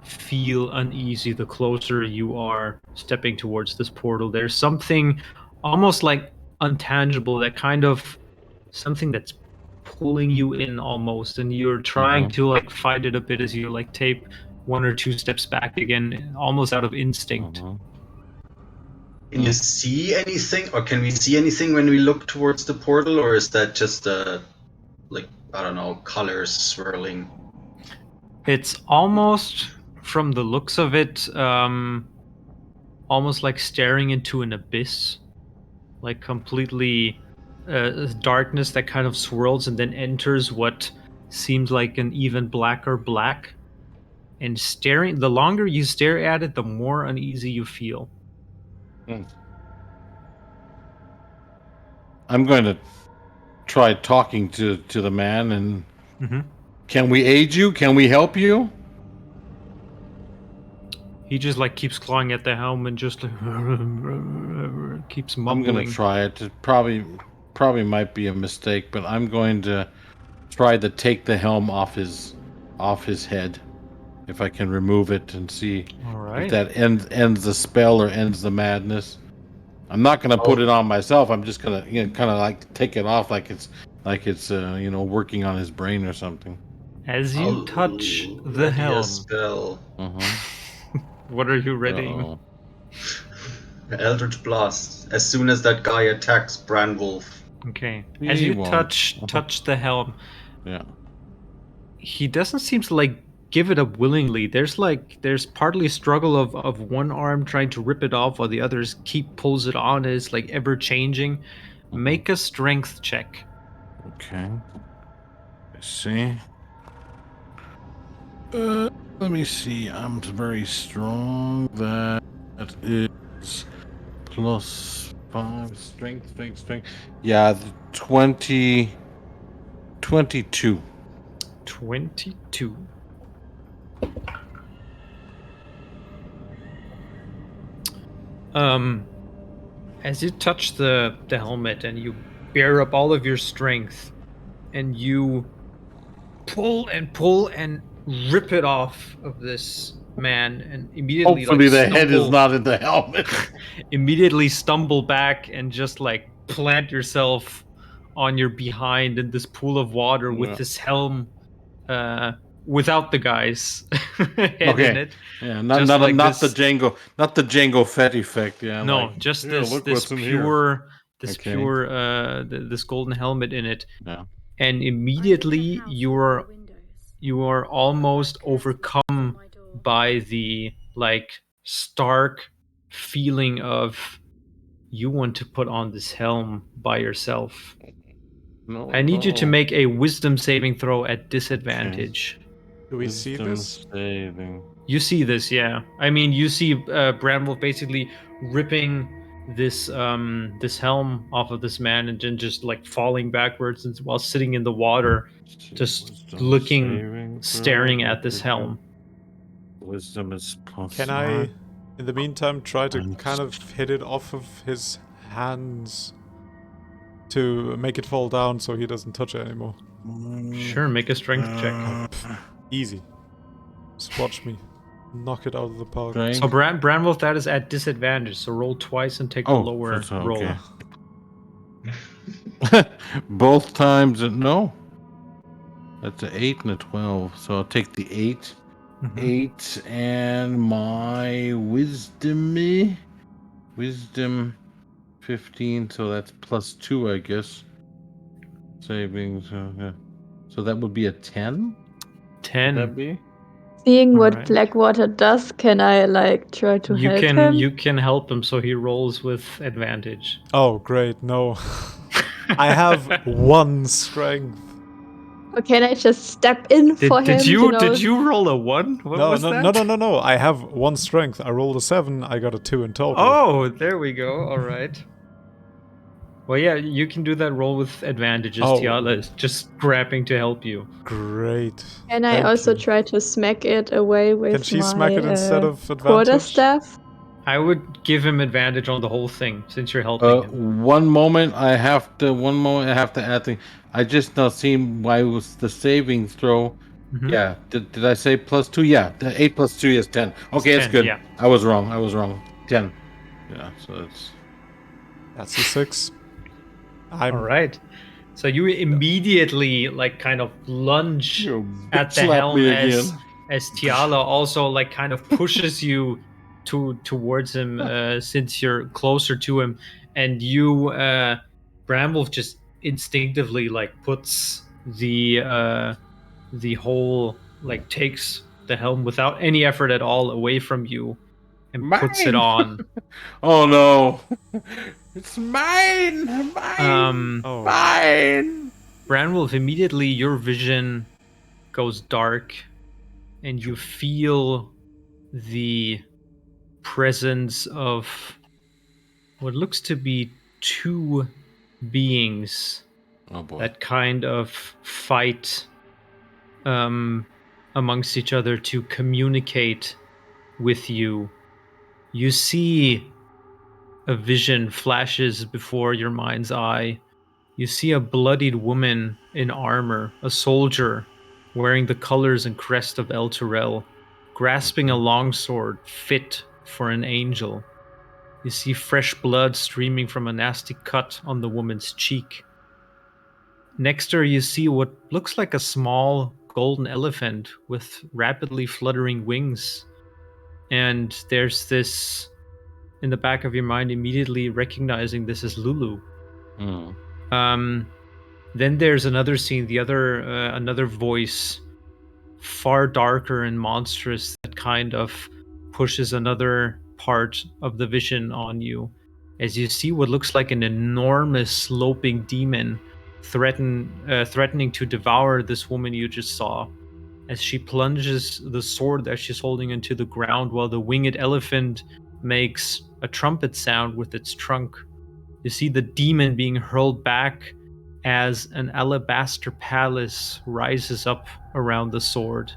feel uneasy the closer you are stepping towards this portal. There's something almost like untangible, that kind of something that's pulling you in almost, and you're trying to like fight it a bit as you like take one or two steps back again, almost out of instinct. Can you see anything, or can we see anything when we look towards the portal, or is that just like, I don't know, colors swirling? It's almost, from the looks of it, almost like staring into an abyss, like completely darkness that kind of swirls and then enters what seems like an even blacker black. And staring, the longer you stare at it, the more uneasy you feel. I'm going to try talking to the man and can we aid you? Can we help you? He just like keeps clawing at the helm and just like keeps mumbling. I'm going to try it. It probably might be a mistake, but I'm going to try to take the helm off his head. If I can remove it and see if that ends the spell or ends the madness. I'm not gonna put it on myself. I'm just gonna kind of like take it off like it's working on his brain or something. As you touch the helm, spell. What are you readying? Eldritch Blast. As soon as that guy attacks Branwolf. Okay. As you touch the helm, he doesn't seem to like give it up willingly. There's partly a struggle of one arm trying to rip it off while the others pulls it on. It's like ever changing. Make a strength check. Okay. Let's see. Let me see. I'm very strong. That is +5 strength. Yeah, 22. 22. As you touch the helmet and you bear up all of your strength, and you pull and rip it off of this man, and immediately hopefully the head is not in the helmet. Immediately stumble back and just like plant yourself on your behind in this pool of water with this helm without the guy's head in it. Yeah, not the Django Fett effect. Yeah, no, like, just this pure this golden helmet in it. Yeah. And immediately you are almost overcome by the like stark feeling of you want to put on this helm by yourself. No. I need you to uh-oh. make a wisdom saving throw at disadvantage. Do we see Wisdom this? saving. You see this, yeah. I mean, you see Bramwolf basically ripping this this helm off of this man and then just like falling backwards and while sitting in the water, just Wisdom looking, saving staring throw. at this helm. Wisdom is plus Can I, one. in the meantime, try to And- kind of hit it off of his hands to make it fall down so he doesn't touch it anymore? Sure, make a strength check. Easy. Just watch me knock it out of the park. Strength. So Bramwolf, that is at disadvantage. So roll twice and take the lower that's roll. okay. Both times, no. That's an 8 and a 12. So I'll take the 8. Mhm. 8 and my wisdom 15, so that's plus 2, I guess. Savings, yeah. So that would be a 10? Would 10. that be? Seeing what Alright. Blackwater does, can I like try to You help can him? you can help him, so he rolls with advantage. Oh, great, no. I have 1 strength. Or can I just step in for him? Did you know? you roll a 1? What No, was no, that? no. I have 1 strength. I rolled a 7. I got a 2 in total. Oh, there we go. All right. Well, yeah, you can do that roll with advantage as Oh. Tiala is just grabbing to help you. Great. Can I Thank also you. try to smack it away with Can she my smack it instead of quarter advantage? staff? I would give him advantage on the whole thing since you're helping him. One moment, I have to add thing. I just not seen why it was the saving throw. Mhm. Yeah, did I say plus 2? Yeah, the 8 plus 2 is 10. Okay, that's 10, good. yeah. I was wrong. 10. Yeah, so it's That's a 6. All right. So you immediately like kind of lunge You at the slap helm me as again. Tiala also like kind of pushes you towards him since you're closer to him, and you Bramwolf just instinctively like puts the whole like takes the helm without any effort at all away from you and puts it Mine! on. Oh no, it's mine, mine, Oh. mine. Branwolf, immediately your vision goes dark and you feel the presence of what looks to be 2 beings Oh boy. that kind of fight amongst each other to communicate with you. You see a vision flashes before your mind's eye. You see a bloodied woman in armor, a soldier wearing the colors and crest of El Turel, grasping a longsword fit for an angel. You see fresh blood streaming from a nasty cut on the woman's cheek. Next to her, you see what looks like a small golden elephant with rapidly fluttering wings. And there's this in the back of your mind, immediately recognizing this as Lulu. Mm. Then there's another scene, another voice, far darker and monstrous, that kind of pushes another part of the vision on you, as you see what looks like an enormous sloping demon threatening to devour this woman you just saw, as she plunges the sword that she's holding into the ground while the winged elephant makes a trumpet sound with its trunk. You see the demon being hurled back as an alabaster palace rises up around the sword.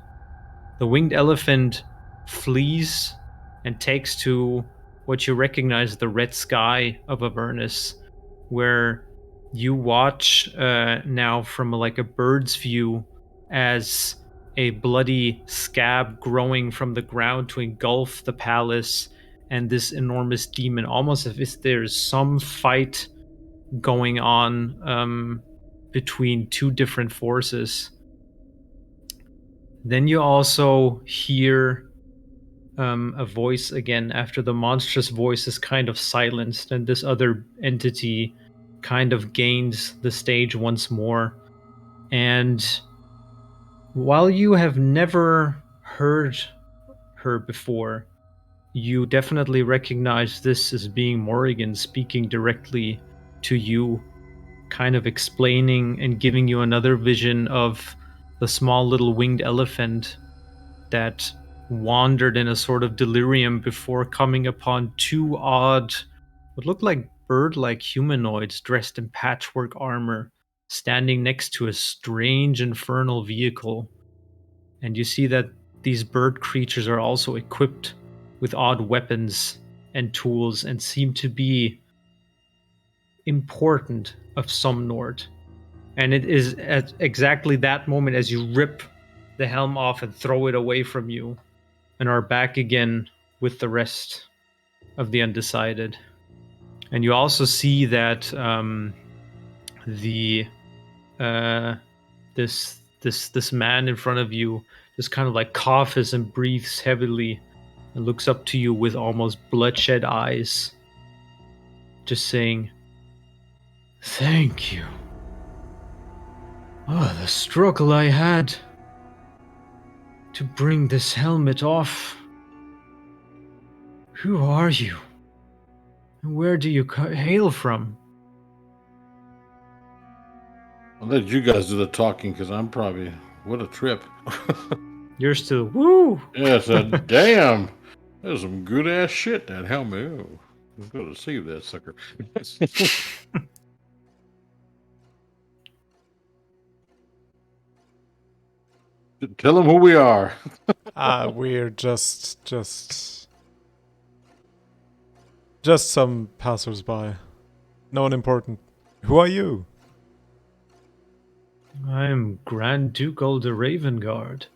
The winged elephant flees and takes to what you recognize as the red sky of Avernus, where you watch now from like a bird's view as a bloody scab growing from the ground to engulf the palace and this enormous demon, almost as if there's some fight going on between 2 different forces. Then you also hear a voice again after the monstrous voice is kind of silenced, and this other entity kind of gains the stage once more. And while you have never heard her before, you definitely recognize this as being Morrigan speaking directly to you, kind of explaining and giving you another vision of the small little winged elephant that wandered in a sort of delirium before coming upon two odd, what looked like bird-like humanoids dressed in patchwork armor, standing next to a strange infernal vehicle. And you see that these bird creatures are also equipped with odd weapons and tools and seem to be important of some sort. And it is at exactly that moment as you rip the helm off and throw it away from you and are back again with the rest of the undecided. And you also see that this man in front of you just kind of like coughs and breathes heavily and looks up to you with almost bloodshot eyes, just saying, "Thank you. Oh, the struggle I had to bring this helmet off. Who are you? And where do you hail from?" I'll let you guys do the talking because I'm probably what a trip. You're still woo. Yes, damn. There's some good ass shit that helmet. Oh, I'm gonna save that sucker. Tell them who we are. We're just some passersby. No one important. Who are you? I'm Grand Duke Ulder Ravengard.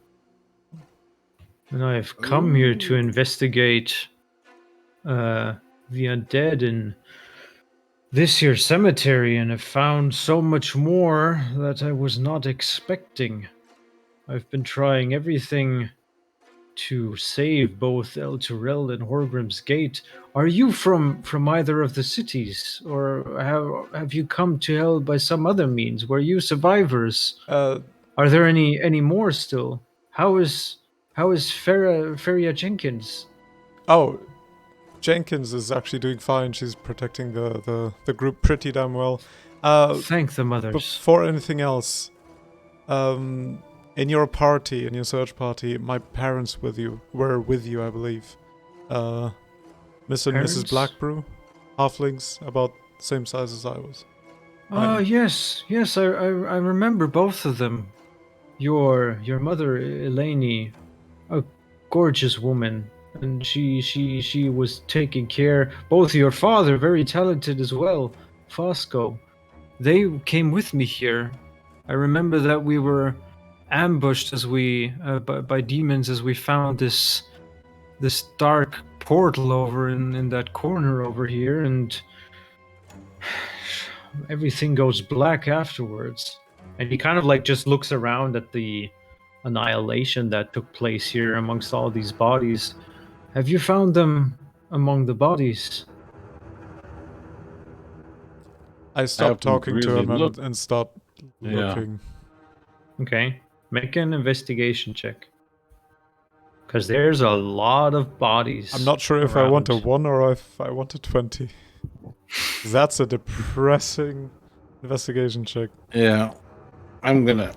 And I have come here to investigate the undead in this here cemetery and have found so much more that I was not expecting. I've been trying everything to save both El Turel and Horgrim's Gate. Are you from either of the cities, or have you come to hell by some other means? Were you survivors? Are there any more still? How is Feria Jenkins? Oh, Jenkins is actually doing fine. She's protecting the group pretty damn well. Thank the mothers. Before anything else, in your party, in your search party, my parents were with you, I believe. Miss and Parents? Mrs. Blackbrew, halflings, about the same size as I was. Yes, I remember both of them. Your mother, Eleni, a gorgeous woman, and she was taking care. Both your father, very talented as well, Fosco. They came with me here. I remember that we were ambushed as by demons as we found this dark portal over in that corner over here, and everything goes black afterwards. And he kind of like just looks around at the annihilation that took place here amongst all these bodies. Have you found them among the bodies? I stopped talking to him look. and stopped looking. Okay, make an investigation check. Because there's a lot of bodies. I'm not sure if I want a 1 or if I want a 20. That's a depressing investigation check. Yeah. I'm gonna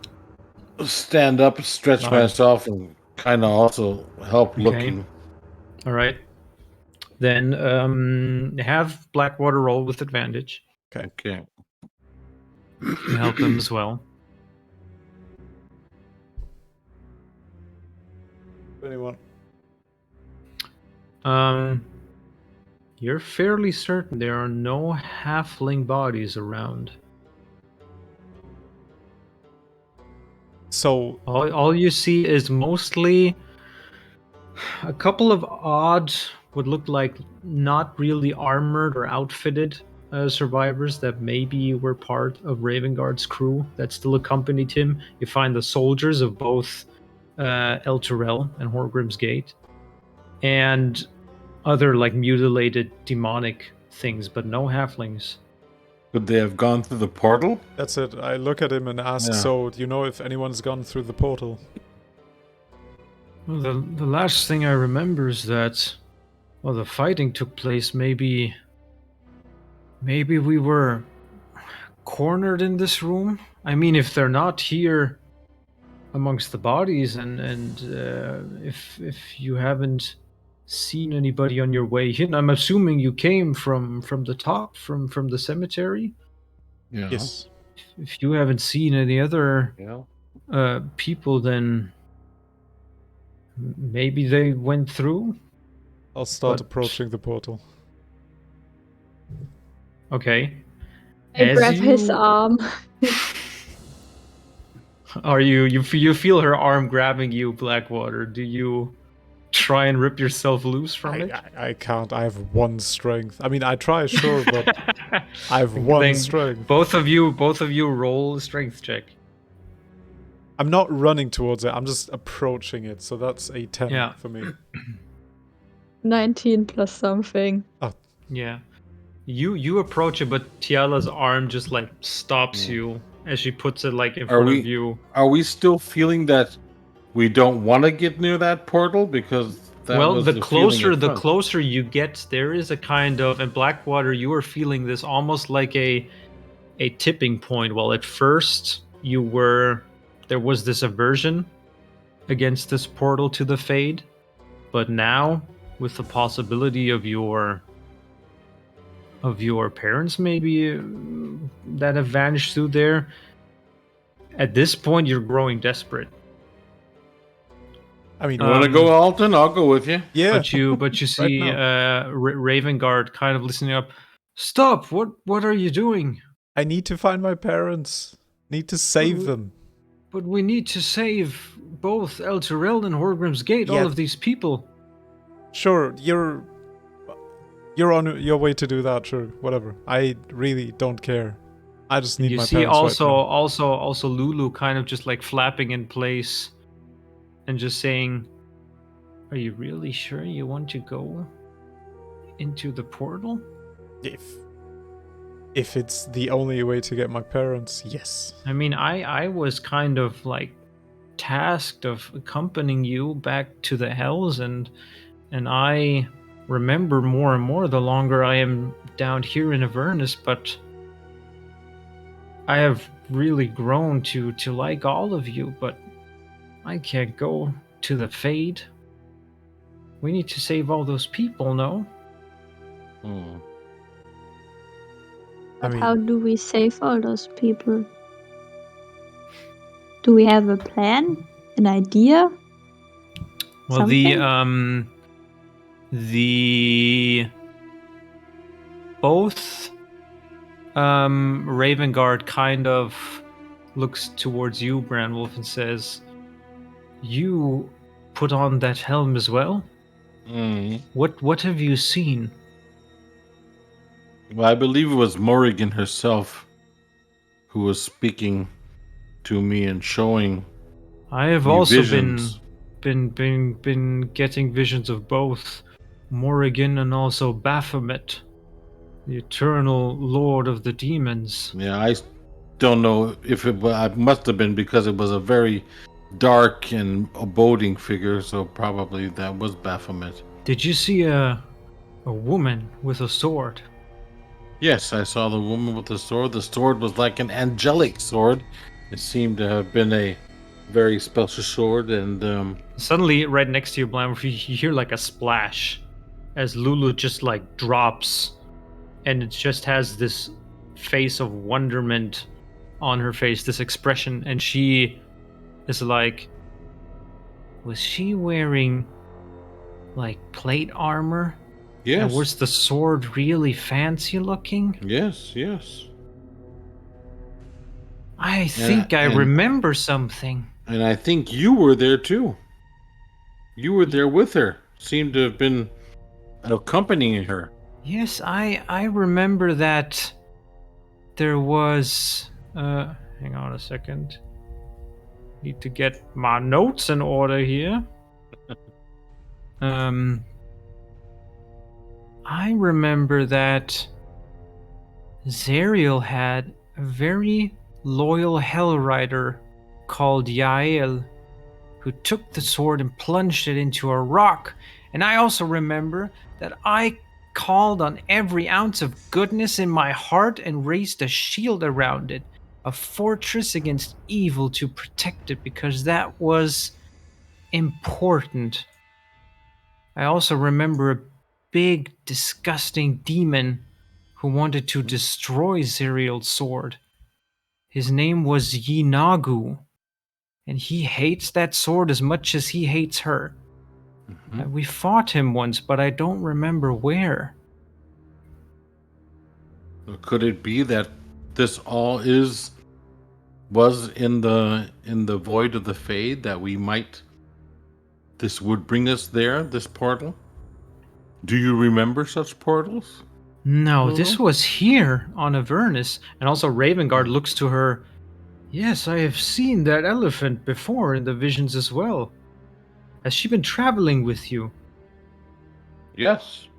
stand up, stretch myself, and kind of also help looking. All right. Then have Blackwater roll with advantage. Okay. To help him as well. 21. You're fairly certain there are no halfling bodies around. So all you see is mostly a couple of odd, what look like not really armored or outfitted survivors that maybe were part of Ravengard's crew that still accompanied him. You find the soldiers of both El Turel and Horgrim's Gate, and other like mutilated demonic things, but no halflings. Could they have gone through the portal? that's it. I look at him and ask, so do you know if anyone's gone through the portal? Well, the last thing I remember is that, well, the fighting took place. Maybe we were cornered in this room? I mean, if they're not here amongst the bodies, and if you haven't seen anybody on your way in, I'm assuming you came from the top, from the cemetery. Yeah. Yes. If you haven't seen any other Yeah. people, then maybe they went through. I'll start But- approaching the portal. Okay. I As grab his you- arm. Are you feel her arm grabbing you, Blackwater? Do you try and rip yourself loose from it? I can't. I have one strength. I mean, I try, sure, but I have one Then strength. Both of you roll a strength check. I'm not running towards it. I'm just approaching it. So that's a 10 Yeah. for me. 19 plus something. Yeah. You approach it, but Tiala's arm just like stops you as she puts it like in front of you. Are we still feeling that we don't want to get near that portal? Because that Well, was the feeling at front. closer you get, there is a kind of, in Blackwater, you are feeling this almost like a tipping point. Well, at first there was this aversion against this portal to the Fade, but now with the possibility of your parents maybe that have vanished through there, at this point you're growing desperate. I mean, You want to go, Alton? I'll go with you. yeah. But you see Ravengard kind of listening up. Stop! What are you doing? I need to find my parents. Need to save them. But we need to save both El Tyrell and Horgrim's Gate, Yeah. all of these people. Sure, you're on your way to do that. Sure, whatever. I really don't care. I just need You my see parents. also Lulu kind of just like flapping in place and just saying, "Are you really sure you want to go into the portal?" If it's the only way to get my parents, yes. I mean, I was kind of like tasked of accompanying you back to the Hells, and I remember more and more the longer I am down here in Avernus, but I have really grown to like all of you, but I can't go to the Fade. We need to save all those people, no? Hmm. I mean, How do we save all those people? Do we have a plan? An idea? Well, Something? the both Ravengard kind of looks towards you, Branwolf, and says, "You put on that helm as well? Mm. What have you seen?" Well, I believe it was Morrigan herself who was speaking to me and showing I have me also visions. been getting visions of both Morrigan and also Baphomet, the eternal lord of the demons. Yeah, I don't know if it must have been because it was a very dark and boding figure, so probably that was Baphomet. Did you see a woman with a sword? Yes, I saw the woman with the sword. The sword was like an angelic sword. It seemed to have been a very special sword, and Suddenly, right next to you, Blam, you hear like a splash as Lulu just like drops, and it just has this face of wonderment on her face, this expression, and she is like, was she wearing like plate armor? yes, And was the sword really fancy looking? yes, yes. I think I and- remember something. And I think you were there too. You were there with her. Seemed to have been accompanying her. Yes, I remember that there was hang on a second. Need to get my notes in order here. I remember that Zariel had a very loyal Hell Rider called Yael, who took the sword and plunged it into a rock. And I also remember that I called on every ounce of goodness in my heart and raised a shield around it, a fortress against evil to protect it, because that was important. I also remember a big, disgusting demon who wanted to destroy Zerial's sword. His name was Yinagu, and he hates that sword as much as he hates her. We fought him once, but I don't remember where. Could it be that this all was in the void of the Fade, that this would bring us there, this portal? Do you remember such portals? No, this was here on Avernus. And also Ravengard looks to her. Yes, I have seen that elephant before in the visions as well. Has she been traveling with you? Yes.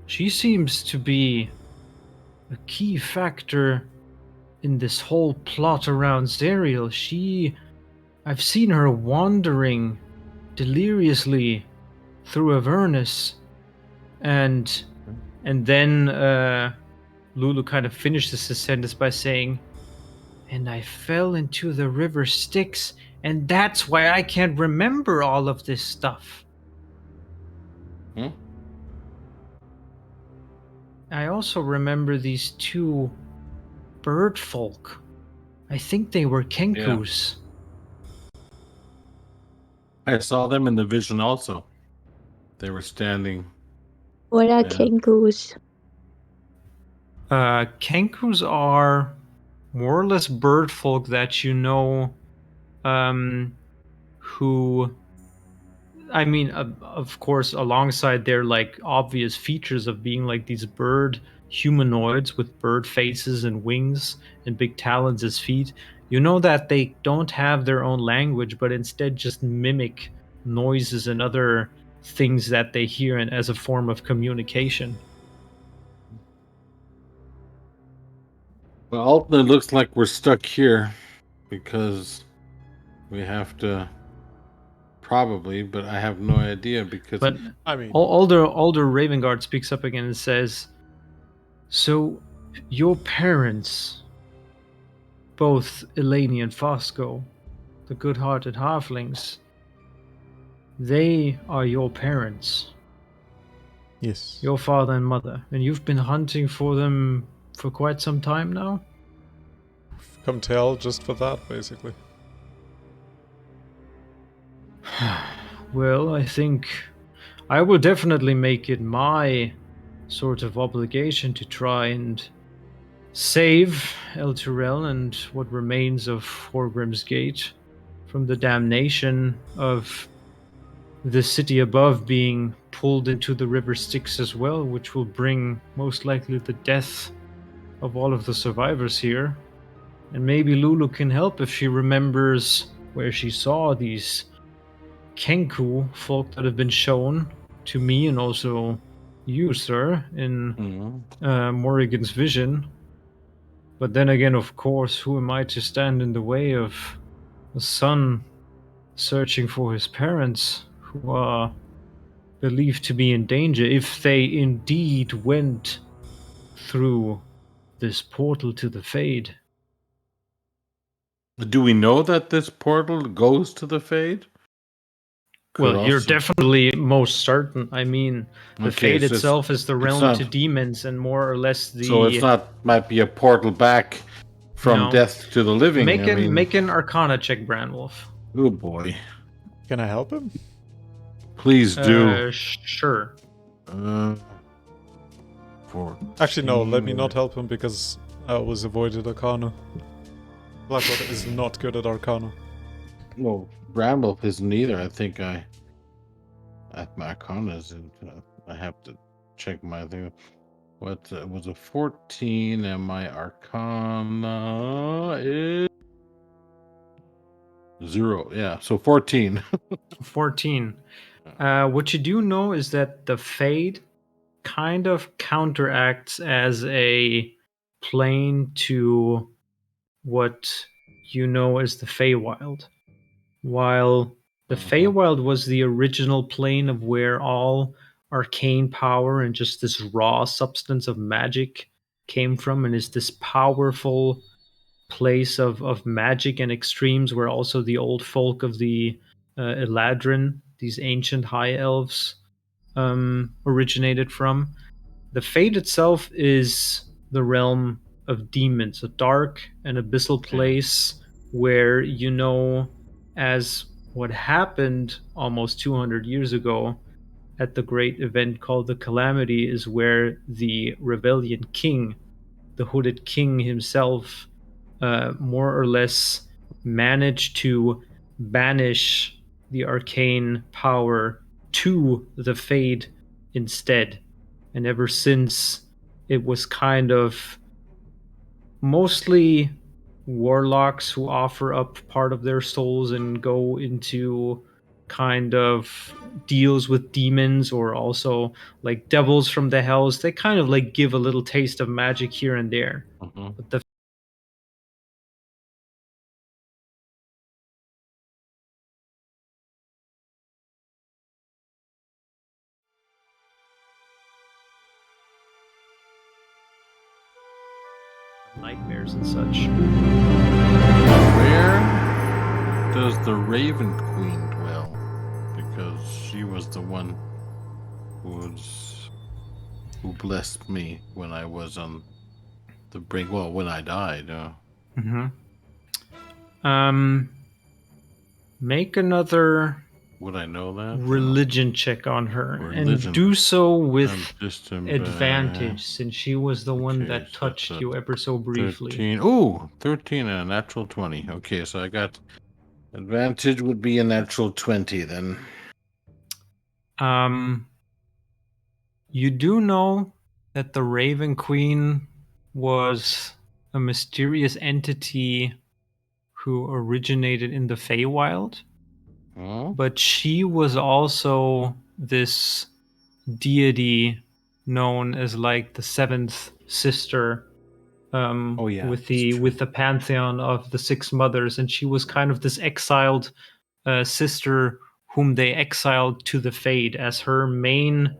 She seems to be a key factor in this whole plot around Zerial. I've seen her wandering deliriously through Avernus, and then Lulu kind of finishes the sentence by saying, "And I fell into the river Styx, and that's why I can't remember all of this stuff." I also remember these two bird folk. I think they were Kenkus. I saw them in the vision also. They were standing. What are Kenkus? Kenkus are more or less bird folk that you know, who, I mean, of course, alongside their like obvious features of being like these bird humanoids with bird faces and wings and big talons as feet, you know that they don't have their own language, but instead just mimic noises and other things that they hear and as a form of communication. Well, ultimately, it looks like we're stuck here because we have to probably, but I have no idea because. But I mean, Older Ravengard speaks up again and says, "So, your parents, both Eleni and Fosco, the good-hearted halflings, they are your parents, yes. your father and mother, and you've been hunting for them for quite some time now?" Come tell just for that, basically. Well, I think I will definitely make it my sort of obligation to try and save El Turel and what remains of Horgrim's Gate from the damnation of the city above being pulled into the river Styx as well, which will bring most likely the death of all of the survivors here. And maybe Lulu can help if she remembers where she saw these Kenku folk that have been shown to me and also you, sir, in Morrigan's vision. But then again, of course, who am I to stand in the way of a son searching for his parents who are believed to be in danger if they indeed went through this portal to the Fade? Do we know that this portal goes to the Fade? Well, you're definitely most certain. I mean, the Fade itself is the realm to demons and more or less the... So it's not, might be a portal back from death to the living. Make an Arcana check, Branwolf. Oh boy. Can I help him? Please do. Sure. Actually, no, let me not help him because I always avoided Arcana. Blackwater is not good at Arcana. No, Bramble isn't either. I think my Arcana is. I have to check my thing. What was a 14, and my Arcana is 0. Yeah, so 14. 14. What you do know is that the Fade kind of counteracts as a plane to what you know as the Feywild. While the Feywild was the original plane of where all arcane power and just this raw substance of magic came from, and is this powerful place of magic and extremes where also the old folk of the Eladrin, these ancient high elves, originated from. The Fade itself is the realm of demons, a dark and abyssal place where, as what happened almost 200 years ago at the great event called the Calamity, is where the Rebellion King, the Hooded King himself, more or less managed to banish the arcane power to the Fade instead. And ever since, it was kind of mostly warlocks who offer up part of their souls and go into kind of deals with demons, or also like devils from the hells. They kind of like give a little taste of magic here and there. Mhm. But the nightmares and such. Where does the Raven Queen dwell? Because she was the one who blessed me when I was on the brink. Well, when I died. Make another Would I know that? religion check on her, Religion. and do so with Just advantage, since she was the one okay, that so touched that's you ever so briefly. 13. Ooh, 13 and a natural 20. Okay, so I got advantage would be a natural 20 then. You do know that the Raven Queen was a mysterious entity who originated in the Feywild, Oh? but she was also this deity known as like the seventh sister, Oh, yeah, with it's the true. with the pantheon of the six mothers, and she was kind of this exiled sister whom they exiled to the Fade as her main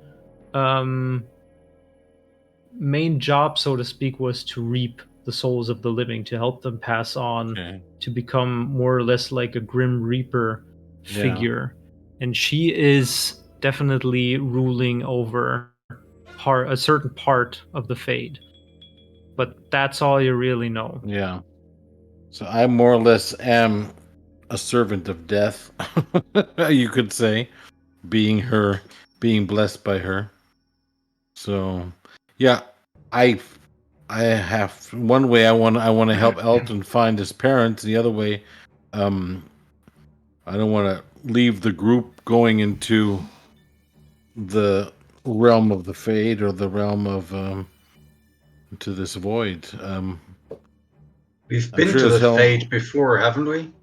job, so to speak, was to reap the souls of the living, to help them pass on, Okay. to become more or less like a Grim Reaper figure. And she is definitely ruling over a certain part of the Fade. But that's all you really know. Yeah. So I more or less am a servant of death, you could say, being blessed by her. So, yeah, I have one way I want to help Elton find his parents. The other way, I don't want to leave the group going into the realm of the Fade or the realm of to this void. We've I'm been sure to as the hell. Fade before, haven't we? I'm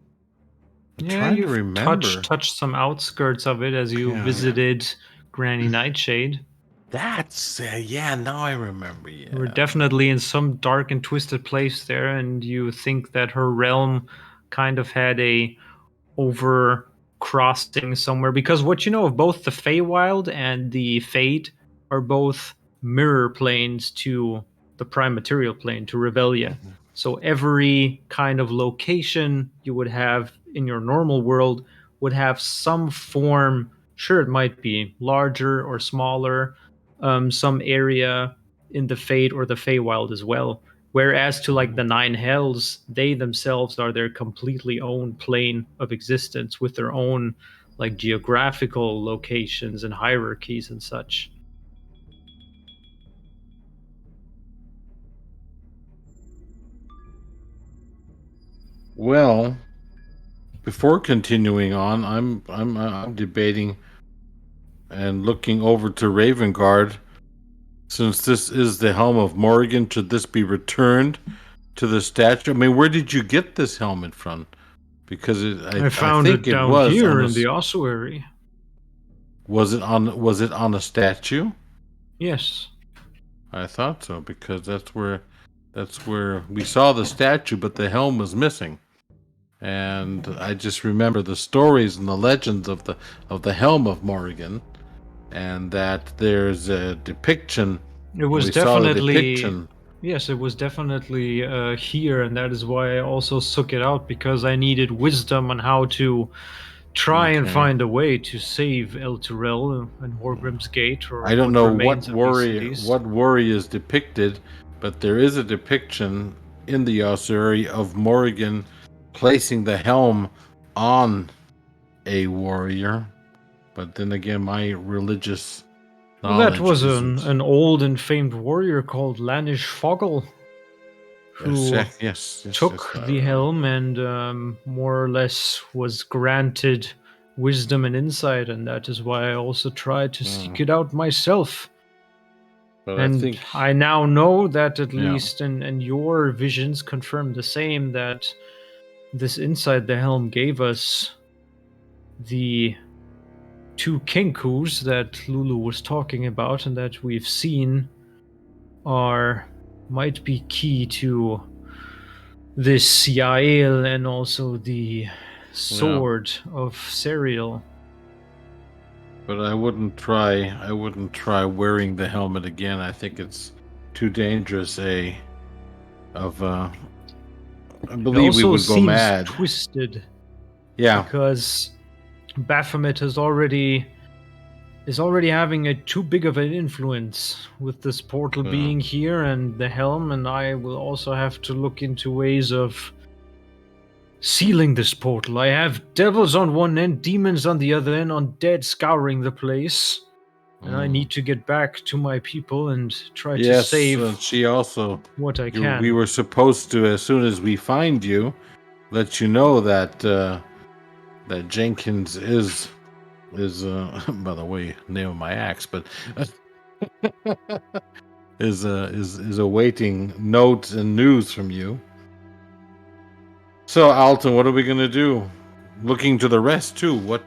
Yeah, trying to you've remember. touched some outskirts of it as you Yeah. visited Granny Nightshade. That's yeah. Now I remember. Yeah. You were definitely in some dark and twisted place there, and you think that her realm kind of had a over crossing somewhere, because what you know of both the Feywild and the Fade are both mirror planes to the prime material plane, to Revelia. So every kind of location you would have in your normal world would have some form. Sure, it might be larger or smaller, some area in the Fade or the Feywild as well. Whereas to like the Nine Hells, they themselves are their completely own plane of existence with their own like geographical locations and hierarchies and such. Well, before continuing on, I'm debating and looking over to Ravengard. Since this is the Helm of Morrigan, should this be returned to the statue? I mean, where did you get this helmet from? Because I found think it down was here on in the ossuary. was it on a statue? Yes. I thought so, because that's where we saw the statue, but the helm was missing. And I just remember the stories and the legends of the Helm of Morrigan, and that there's a depiction. It was we saw the definitely depiction. yes, it was definitely here, and that is why I also took it out, because I needed wisdom on how to try and Okay. find a way to save El Turel and Horgrim's Gate, or I don't know remains what of these worry cities. is depicted, but there is a depiction in the ossuary of Morrigan placing the helm on a warrior. But then again, my religious Well, knowledge that was isn't. an old and famed warrior called Lanish Fogel, who Yes, took the helm and more or less was granted wisdom and insight, and that is why I also tried to seek it out myself. But And I think I now know that at Yeah. least, and your visions confirm the same, that this insight the helm gave us, the two Kinkus that Lulu was talking about and that we've seen, might be key to this Yael and also the sword of Serial. But I wouldn't try wearing the helmet again. I think it's too dangerous. I believe we also would go seems mad. twisted. Yeah. Because Baphomet is already having a too big of an influence with this portal being here and the helm, and I will also have to look into ways of sealing this portal. I have devils on one end, demons on the other end, undead scouring the place. And I need to get back to my people and try to save she also. what I can. We were supposed to, as soon as we find you, let you know that that Jenkins is by the way, name of my axe, but is awaiting notes and news from you. So Alton, what are we gonna do? Looking to the rest too. What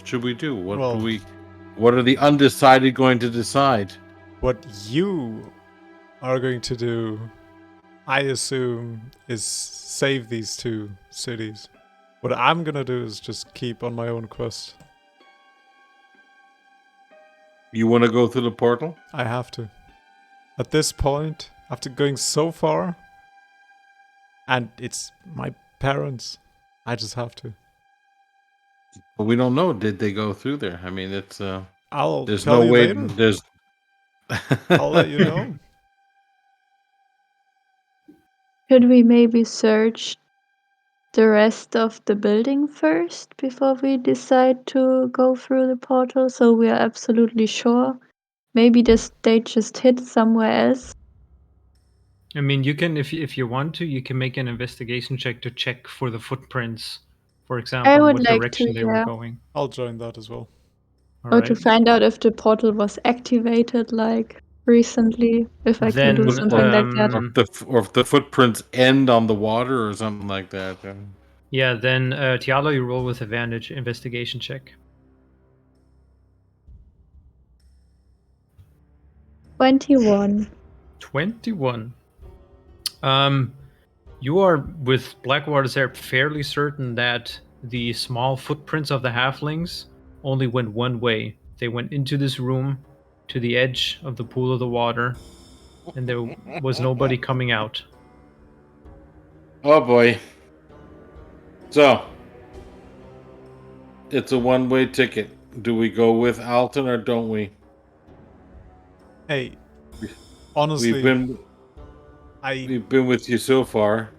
should we do? What are the undecided going to decide? What you are going to do, I assume, is save these two cities. What I'm gonna do is just keep on my own quest. You want to go through the portal? I have to. At this point, after going so far, and it's my parents, I just have to. But we don't know. Did they go through there? I mean, it's I'll there's tell no you way. later. There's. I'll let you know. Should we maybe search the rest of the building first before we decide to go through the portal, so we are absolutely sure? Maybe they just hid somewhere else. I mean, you can, if you want to, you can make an investigation check to check for the footprints, for example, would what like direction to, they were yeah. going. I'll join that as well. All Or right. to find out if the portal was activated, like, recently, if I can do Then, something like that. Or if the footprints end on the water or something like that. Yeah, then Tialo, you roll with advantage, investigation check. 21. 21. You are, with Blackwater's there, fairly certain that the small footprints of the halflings only went one way. They went into this room, to the edge of the pool of the water, and there was nobody coming out. Oh boy. So it's a one-way ticket. Do we go with Alton or don't we? Hey, honestly, We've been with you so far.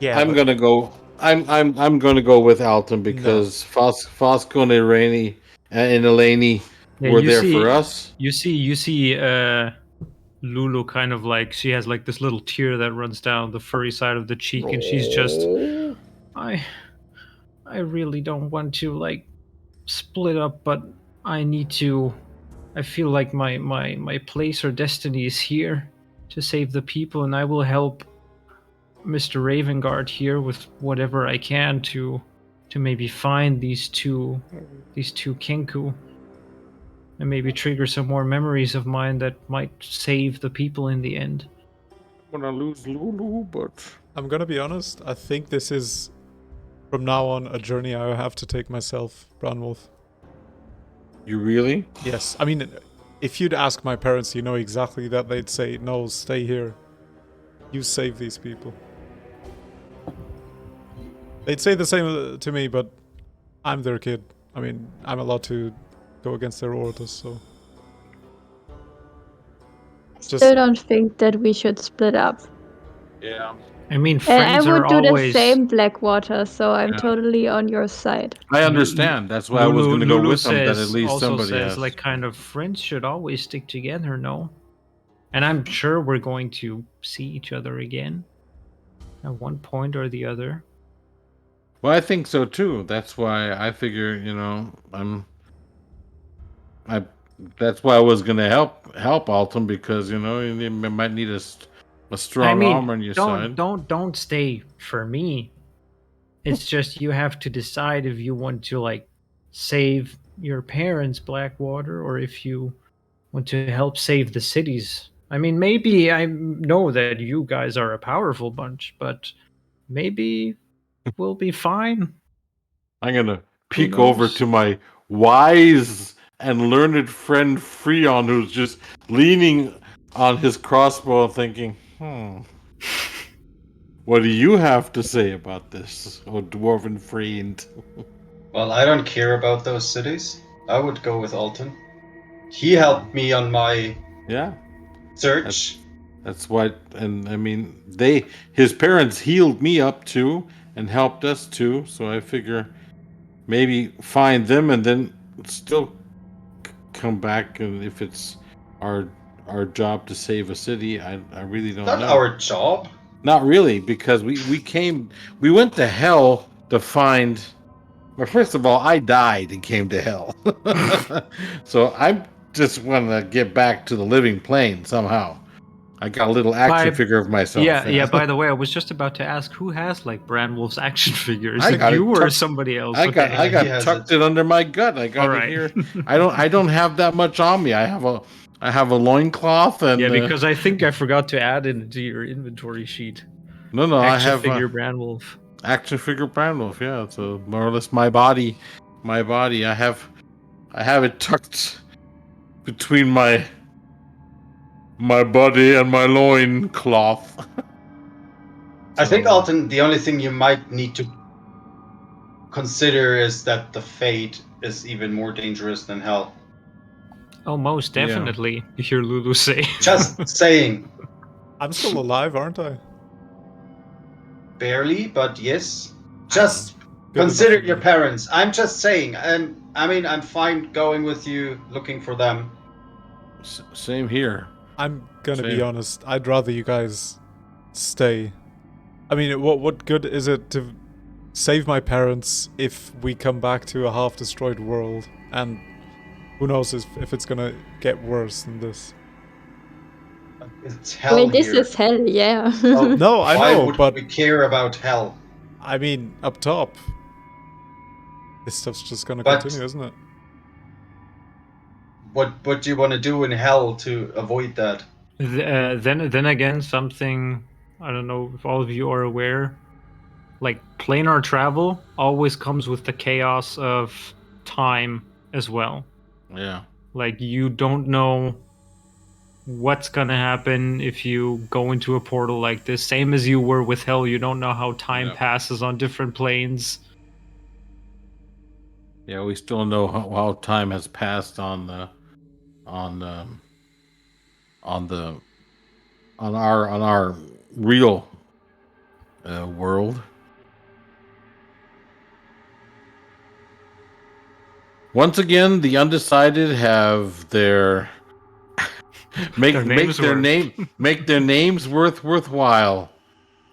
Yeah, I'm gonna go. I'm gonna go with Alton because Fosco and Eleni were there for us. You see Lulu kind of like, she has like this little tear that runs down the furry side of the cheek, and she's just, I really don't want to like split up, but I need to. I feel like my place or destiny is here to save the people, and I will help Mr. Ravengard here with whatever I can to maybe find these two Kinku, and maybe trigger some more memories of mine that might save the people in the end. I'm gonna lose Lulu, but I'm gonna be honest, I think this is, from now on, a journey I have to take myself, Branwolf. You really? Yes, I mean, if you'd ask my parents, you know exactly that they'd say, no, stay here. You save these people. They'd say the same to me, but I'm their kid. I mean, I'm allowed to go against their orders, so... Still don't think that we should split up. Yeah. I mean, And I friends are would do the always. same, Blackwater, so I'm Yeah. totally on your side. I understand. That's why I was going to go with them. That at least also somebody says has. like kind of friends should always stick together, no? And I'm sure we're going to see each other again at one point or the other. Well, I think so too. That's why I figure, that's why I was going to help Alton, because you might need a strong arm on your side. Don't stay for me. It's just you have to decide if you want to like save your parents, Blackwater, or if you want to help save the cities. I mean, maybe I know that you guys are a powerful bunch, but maybe we'll be fine. I'm going to peek over to my wise and learned friend Freon, who's just leaning on his crossbow thinking, what do you have to say about this, oh dwarven friend? Well, I don't care about those cities. I would go with Alton. He helped me on my search. That's what, and I mean, his parents healed me up too and helped us too. So I figure maybe find them and then still come back. And if it's our job to save a city, I really don't know. Not our job. Not really, because we went to hell to find. Well, first of all, I died and came to hell, so I just want to get back to the living plane somehow. I got a little action figure of myself. Yeah. By the way, I was just about to ask who has like Brandwolf's action figures. I got you it or somebody else? I got tucked it under my gut. I got it here. I don't have that much on me. I have a loincloth and because I think I forgot to add it into your inventory sheet. No, I have figure Brandwolf. Action figure Brandwolf. Yeah, so more or less my body. I have it tucked between my body and my loincloth. I think, Alton, the only thing you might need to consider is that the Fade is even more dangerous than Hell. Oh, most definitely. You hear Lulu say. Just saying. I'm still alive, aren't I? Barely, but yes. Just consider your parents. I'm just saying. And I mean, I'm fine going with you, looking for them. Same here. I'm gonna be honest. I'd rather you guys stay. I mean, what good is it to save my parents if we come back to a half-destroyed world? And who knows if it's gonna get worse than this. It's hell. Well, this is hell, yeah. Oh, no, I know, would but we care about hell? I mean, up top, this stuff's just gonna continue, isn't it? What do you want to do in hell to avoid that? Then again, something I don't know if all of you are aware. Like planar travel always comes with the chaos of time as well. Yeah. Like you don't know what's gonna happen if you go into a portal like this. Same as you were with hell, you don't know how time passes on different planes. Yeah, we still know how time has passed on our real world. Once again, the undecided have their make their names worthwhile.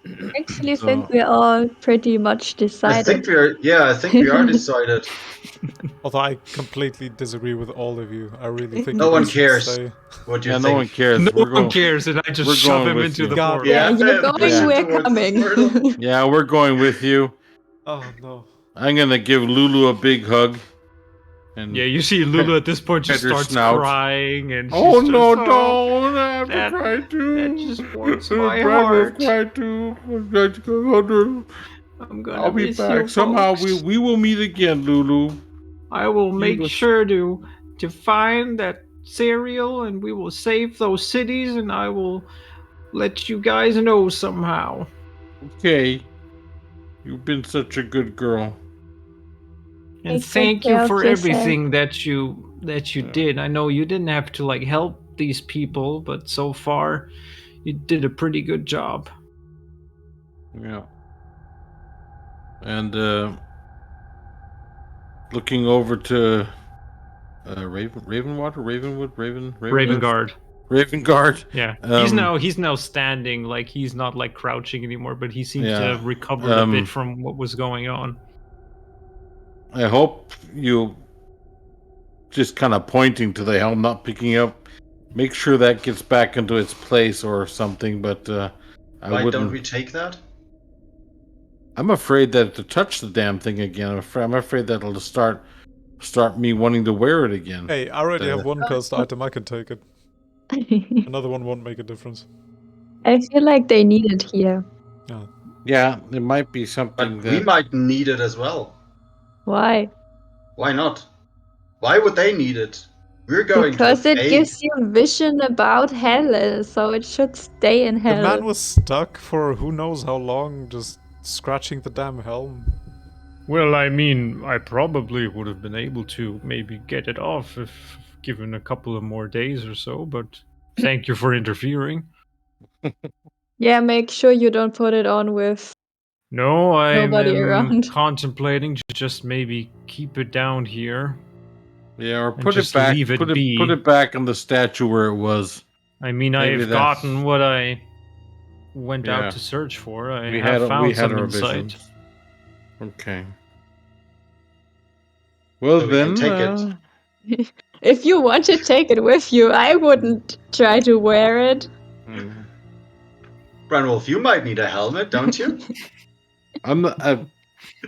I actually think we're all pretty much decided. I think we are decided. Although I completely disagree with all of you. I really think no one cares. Stay. What do you think? No one cares. No one cares, and I just shove him into the portal. Yeah, you're going, we're coming. Yeah, we're going with you. Oh no. I'm gonna give Lulu a big hug. And yeah, you see Lulu at this point just starts crying, and she's don't I have to cry too. That just warms my heart. Cry too. I'll be back. Somehow we will meet again, Lulu. I will make sure to to find that cereal, and we will save those cities, and I will let you guys know somehow. Okay. You've been such a good girl. And Take good thank you care of for yourself. everything that you did. I know you didn't have to like help these people, but so far you did a pretty good job. Yeah. And looking over to Ravengard. Ravengard. Yeah. He's now standing, like he's not like crouching anymore, but he seems to have recovered a bit from what was going on. I hope you just kind of pointing to the helm, not picking up. Make sure that gets back into its place or something, but Why don't we take that? I'm afraid that to touch the damn thing again, I'm afraid that it'll start me wanting to wear it again. Hey, I already have one cursed item, I can take it. Another one won't make a difference. I feel like they need it here. Yeah, it might be something But that... we might need it as well. Why? Why not? Why would they need it? We're going Because to it Fade. gives you vision about hell, so it should stay in hell. The man was stuck for who knows how long, just scratching the damn helm. Well, I mean, I probably would have been able to maybe get it off if given a couple of more days or so, but thank you for interfering. Yeah, make sure you don't put it on with No, I'm nobody around. contemplating to just maybe keep it down here. Yeah, or and put it just back. leave it Put be. it back on the statue where it was. I mean, Maybe I've that's- gotten what I went Yeah. out to search for. I We have had found some our insight. visions. Okay. Well So we can then, take it. If you want to take it with you, I wouldn't try to wear it. Branwolf, you might need a helmet, don't you? I'm not,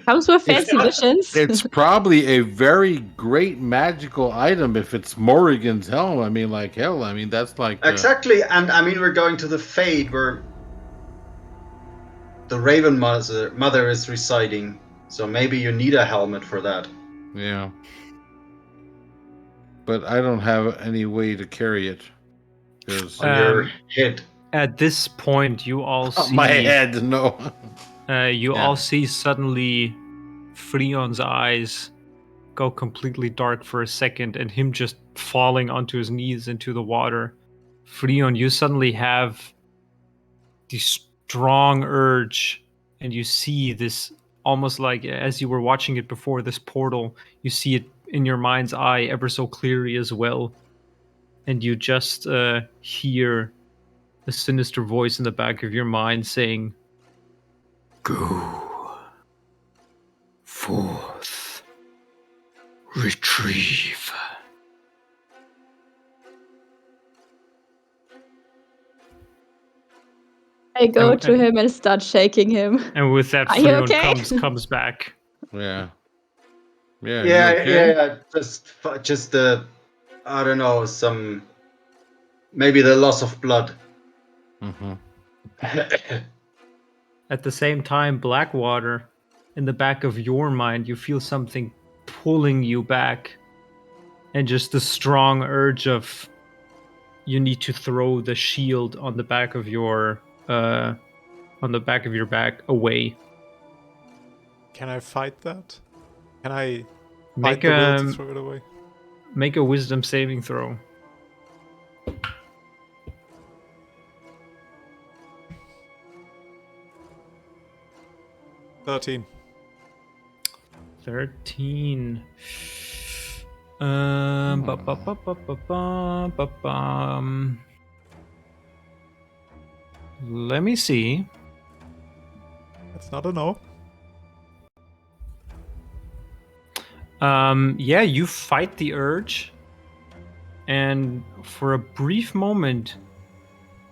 Comes with fancy visions. it's probably a very great magical item if it's Morrigan's helm. I mean, like hell. I mean, that's like Exactly, and I mean, we're going to the Fade where the Raven mother is residing, so maybe you need a helmet for that. Yeah. But I don't have any way to carry it. On your head. At this point, you all see My head, no. You all see suddenly Freon's eyes go completely dark for a second, and him just falling onto his knees into the water. Freon, you suddenly have this strong urge, and you see this almost like as you were watching it before, this portal, you see it in your mind's eye ever so clearly as well. And you just hear a sinister voice in the back of your mind saying, "Go forth, retrieve." I go to him and start shaking him. And with that, Are you Freon okay? comes back. Yeah. Yeah, you okay? yeah. Just I don't know, maybe the loss of blood. Mm-hmm. At the same time, Blackwater, in the back of your mind, you feel something pulling you back, and just the strong urge of you need to throw the shield on the back of your back away. Can I fight that? Can I Make fight the will to throw it away? Make a wisdom saving throw. $13. 13. Let me see. That's not a no. Yeah, you fight the urge, and for a brief moment,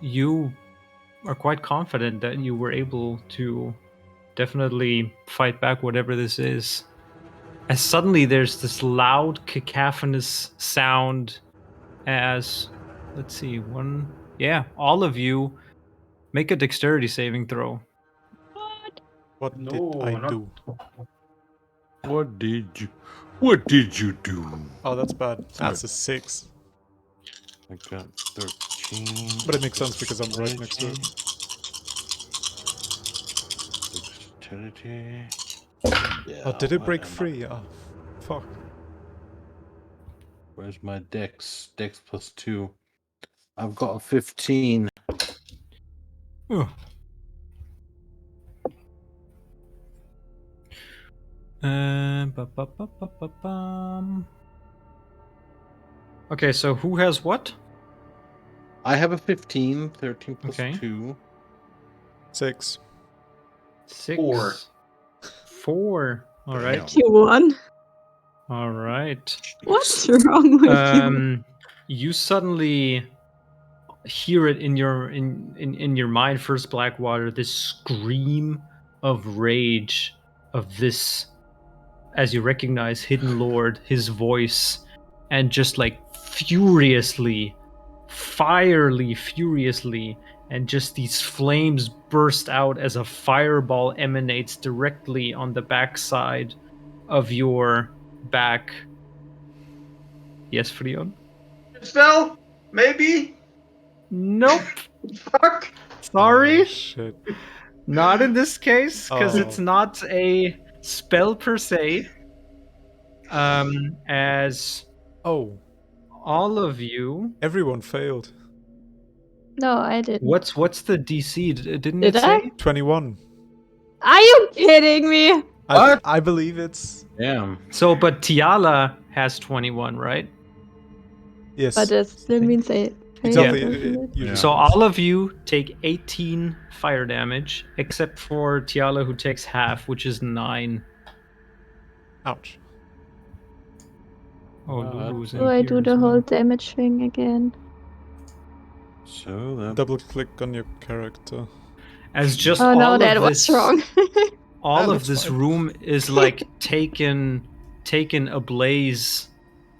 you are quite confident that you were able to definitely fight back whatever this is. As suddenly there's this loud cacophonous sound as, let's see, all of you make a dexterity saving throw. What did I do? What did you What did you do? Oh, that's bad. That's a 6. I got 13. But it makes sense because I'm right next to it. Dexterity. Yeah, Oh, did it break why am I- free? Oh, fuck. Where's my dex? Dex plus 2. I've got a 15. Ooh. Ba-ba-ba-ba-ba-bum. Okay, so who has what? I have a 15. 13 plus Okay. 2. 6. 6. Four. 4. All right. You won. All right. What's wrong with you? You suddenly hear it in your mind first, Blackwater, this scream of rage of this, as you recognize Hidden Lord, his voice, and just like furiously, and just these flames burst out as a fireball emanates directly on the backside of your back. Yes, Freon? Spell? Maybe? Nope. Fuck! Sorry. Oh, shit. Not in this case, because Oh. it's not a spell per se. As Oh, all of you, everyone failed. No, I didn't. what's the DC? Didn't Did it I? say? 21. Are you kidding me? I believe it's... Damn. So, but Tiala has 21, right? Yes. But that still means I Exactly. failed, it doesn't it? usually So happens. all of you take 18 fire damage, except for Tiala, who takes half, which is 9. Ouch. Oh, Lulu's in Do I here do as the whole well. damage thing again? So that Double click on your character. As just Oh all no, of that this, was wrong. all Ah, of that's this fine. room is like taken ablaze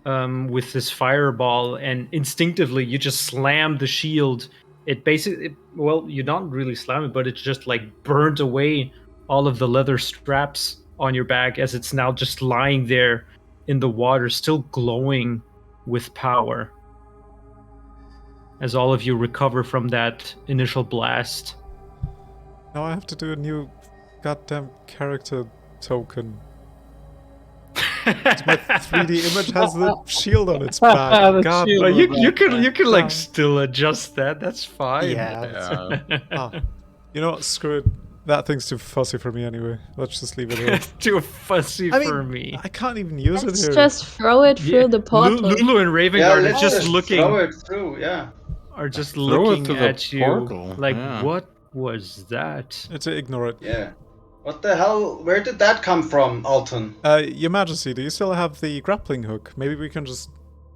with this fireball, and instinctively you just slam the shield. It basically, well, you don't really slam it, but it's just like burnt away all of the leather straps on your back as it's now just lying there in the water, still glowing with power. As all of you recover from that initial blast. Now I have to do a new goddamn character token. My 3D image has the shield on its back. The God. shield. Well, on you that can like Damn. still adjust that. That's fine. Yeah. Ah, you know what? Screw it. That thing's too fussy for me anyway. Let's just leave it here. Too fussy I mean, for me. I can't even use Let's it here. just throw it through the portal. Lulu and Ravengard Yeah, are let's just throw looking it through, yeah. Throw it through the at you portal, like, yeah. what was that? To ignore it. Yeah. What the hell? Where did that come from, Alton? Your Majesty, do you still have the grappling hook? Maybe we can just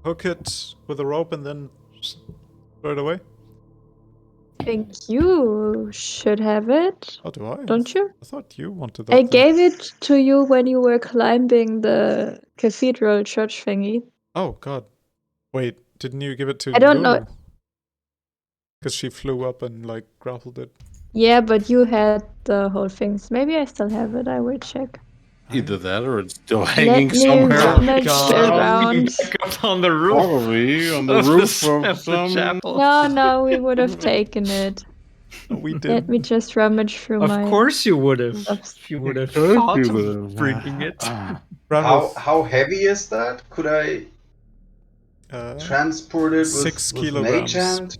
hook it with a rope and then just throw it away? I think you should have it, Oh, do I? don't you? I thought you wanted that. I thing. gave it to you when you were climbing the cathedral church thingy. Oh, God. Wait, didn't you give it to I don't know. Because she flew up and, like, grappled it. Yeah, but you had the whole things. Maybe I still have it. I will check. Either that or it's still hanging Let me somewhere. rummage God. around. Up on the roof Probably on the of roof the, of of the some. chapel. No, we would have taken it. We Let did. me just rummage through Of my course you would have. stuff. If you would have Of course thought you of would've. bringing it. How heavy is that? Could I transport it with, 6 with kilograms. mage hand?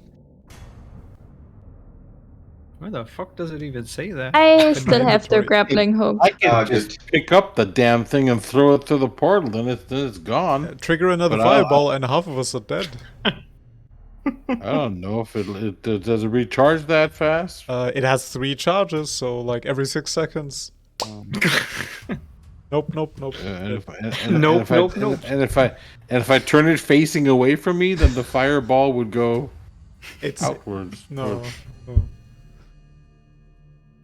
Where the fuck does it even say that? I my still have the inventory. grappling hook. I can Oh, just pick up the damn thing and throw it through the portal, then it's gone. Trigger another But fireball and half of us are dead. I don't know if it does it recharge that fast. It has 3 charges, so, like, every 6 seconds. Nope. And if I turn it facing away from me, then the fireball would go It's... outwards. No.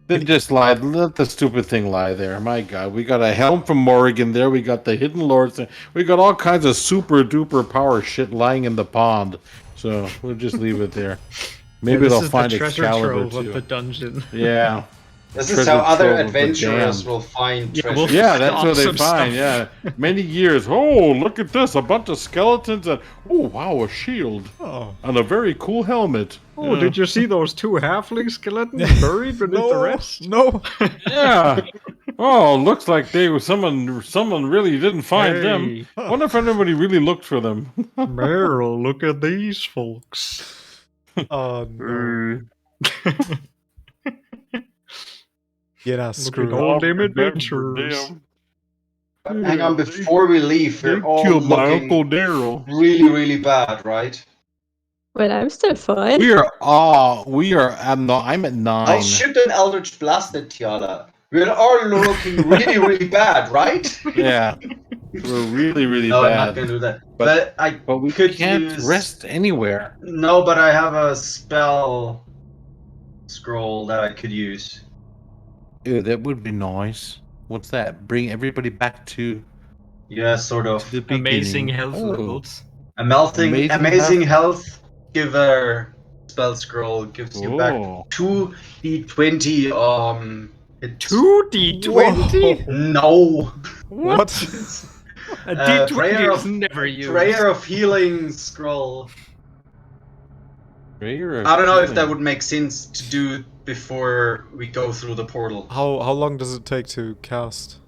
Then just lie. Let the stupid thing lie there. My God, we got a Helm from Morrigan there. We got the Hidden Lords. We got all kinds of super duper power shit lying in the pond. So we'll just leave it there. Maybe this they'll is find the treasure Excalibur trove of too. the dungeon. Yeah. This is how treasure other trove of the adventurers damned. will find Yeah, treasure. we'll Yeah, find that's what they awesome find. stuff. Yeah, many years. Oh, look at this! A bunch of skeletons and oh wow, a shield Oh. and a very cool helmet. Oh, Yeah. did you see those 2 halfling skeletons buried beneath the rest? No. Yeah. Oh, looks like they were someone really didn't find them. Hey. Wonder if anybody really looked for them. Meryl, look at these folks. Oh no. Yeah, screw at it. all them Remember adventures. them. But hang on, before we leave, They we're all killed my looking Uncle Daryl. really, really bad, right? Well, I'm still fine. We are I'm at 9. I'll shoot an Eldritch Blast at Tiala. We're all looking really, really bad, right? Yeah. We're really, really No, I'm bad. not gonna do that. But- But we could can't use... rest anywhere. No, but I have a spell scroll that I could use. Ew, that would be nice. What's that? Bring everybody back to Yeah, sort of. the beginning. Amazing health Oh. levels. Amazing health giver spell scroll gives you back Oh. 2d20 hit. 2d20? No. What? A d20 Prayer is of- never used. Prayer of healing scroll. Prayer of I don't know if healing. that would make sense to do before we go through the portal. How long does it take to cast?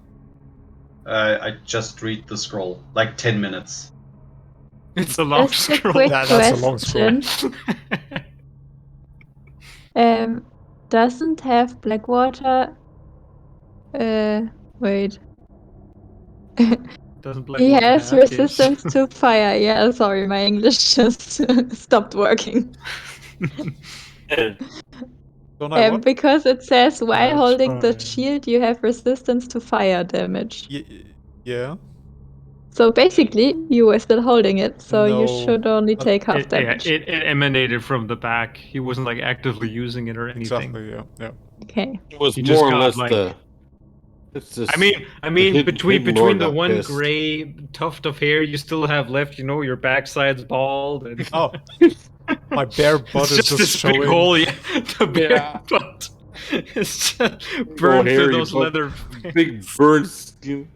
I just read the scroll, like 10 minutes. It's a long Just a scroll. quick Yeah, that's a long scroll. question. Doesn't have Blackwater. Wait. Doesn't He Blackwater has have, yes. resistance to fire. Yeah, sorry, my English just stopped working. Don't I what? Because it says while That's holding the fine. shield, you have resistance to fire damage. Yeah. So basically, you were still holding it, so you No. should only take half It, yeah, damage. it emanated from the back. He wasn't like actively using it or anything. Exactly. Yeah. Okay. It was You just more or got, less like- the. It's just, I mean, hidden between lord the got one pissed. gray tuft of hair you still have left, your backside's bald, and Oh. My bare butt it's is just just this showing. big hole. Yeah, the bare Yeah. butt. It's just Big burned hair, through you those put leather. big burnt skin.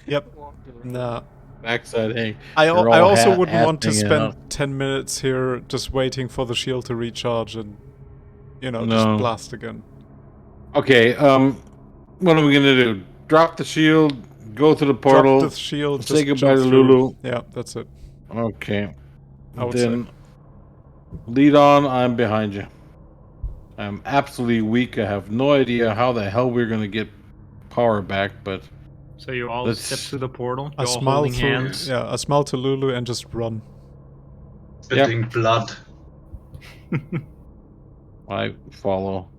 Yep. Nah. Backside hang. I They're I all also wouldn't want to hanging spend out. 10 minutes here just waiting for the shield to recharge and, just No. blast again. Okay. What are we gonna do? Drop the shield. Go to the portal. Drop the shield, say just goodbye jump to through. Lulu. Yeah, that's it. Okay. I would Then lead on. I'm behind you. I'm absolutely weak. I have no idea how the hell we're gonna get power back, but So you all Let's- step through the portal. I You're all smile holding through. hands. Yeah, I smile to Lulu and just run. Spitting blood. I follow.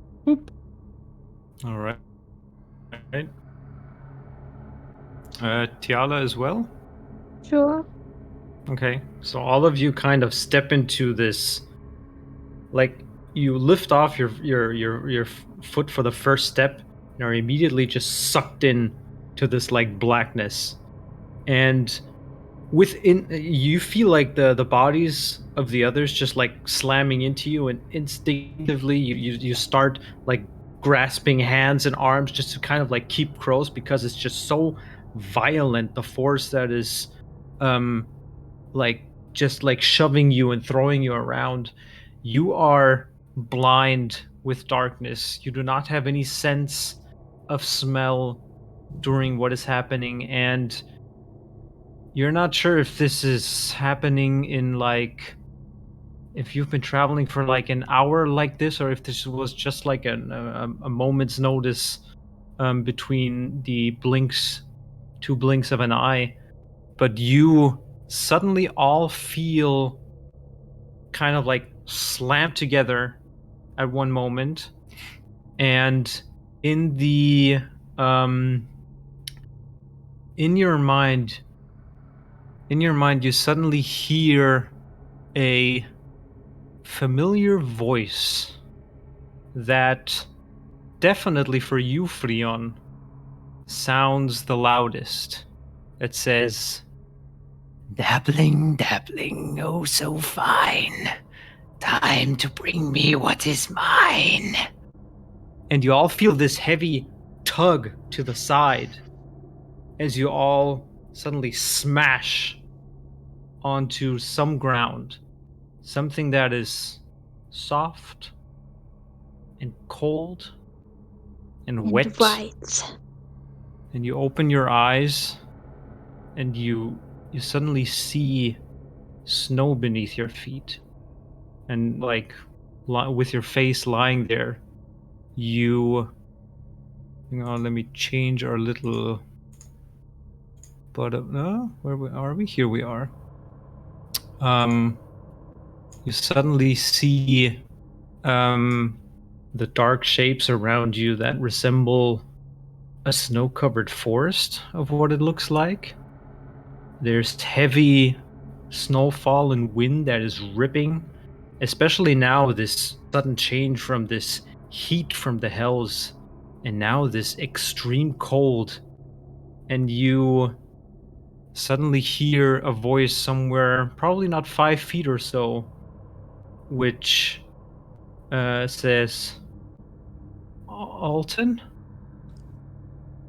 All right. Right. Tiala as well. Sure. Okay, so all of you kind of step into this, like you lift off your foot for the first step, and are immediately just sucked in to this like blackness, and within you feel like the bodies of the others just like slamming into you, and instinctively you start like grasping hands and arms just to kind of like keep close because it's just so violent, the force that is like just like shoving you and throwing you around. You are blind with darkness. You do not have any sense of smell during what is happening, and you're not sure if this is happening in like if you've been traveling for like an hour like this, or if this was just like a moment's notice between the two blinks of an eye. But you suddenly all feel kind of like slammed together at one moment, and in the in your mind you suddenly hear a familiar voice that definitely for you, Freon, sounds the loudest. It says, "Dabbling, dabbling, oh so fine. Time to bring me what is mine. And you all feel this heavy tug to the side as you all suddenly smash onto some ground. Something that is soft and cold and wet. White. And you open your eyes and you suddenly see snow beneath your feet. And like with your face lying there, you hang on, let me change our little where are we? Here we are. You suddenly see the dark shapes around you that resemble a snow-covered forest of what it looks like. There's heavy snowfall and wind that is ripping, especially now this sudden change from this heat from the hells and now this extreme cold. And you suddenly hear a voice somewhere, probably not 5 feet or so, which says, Alton?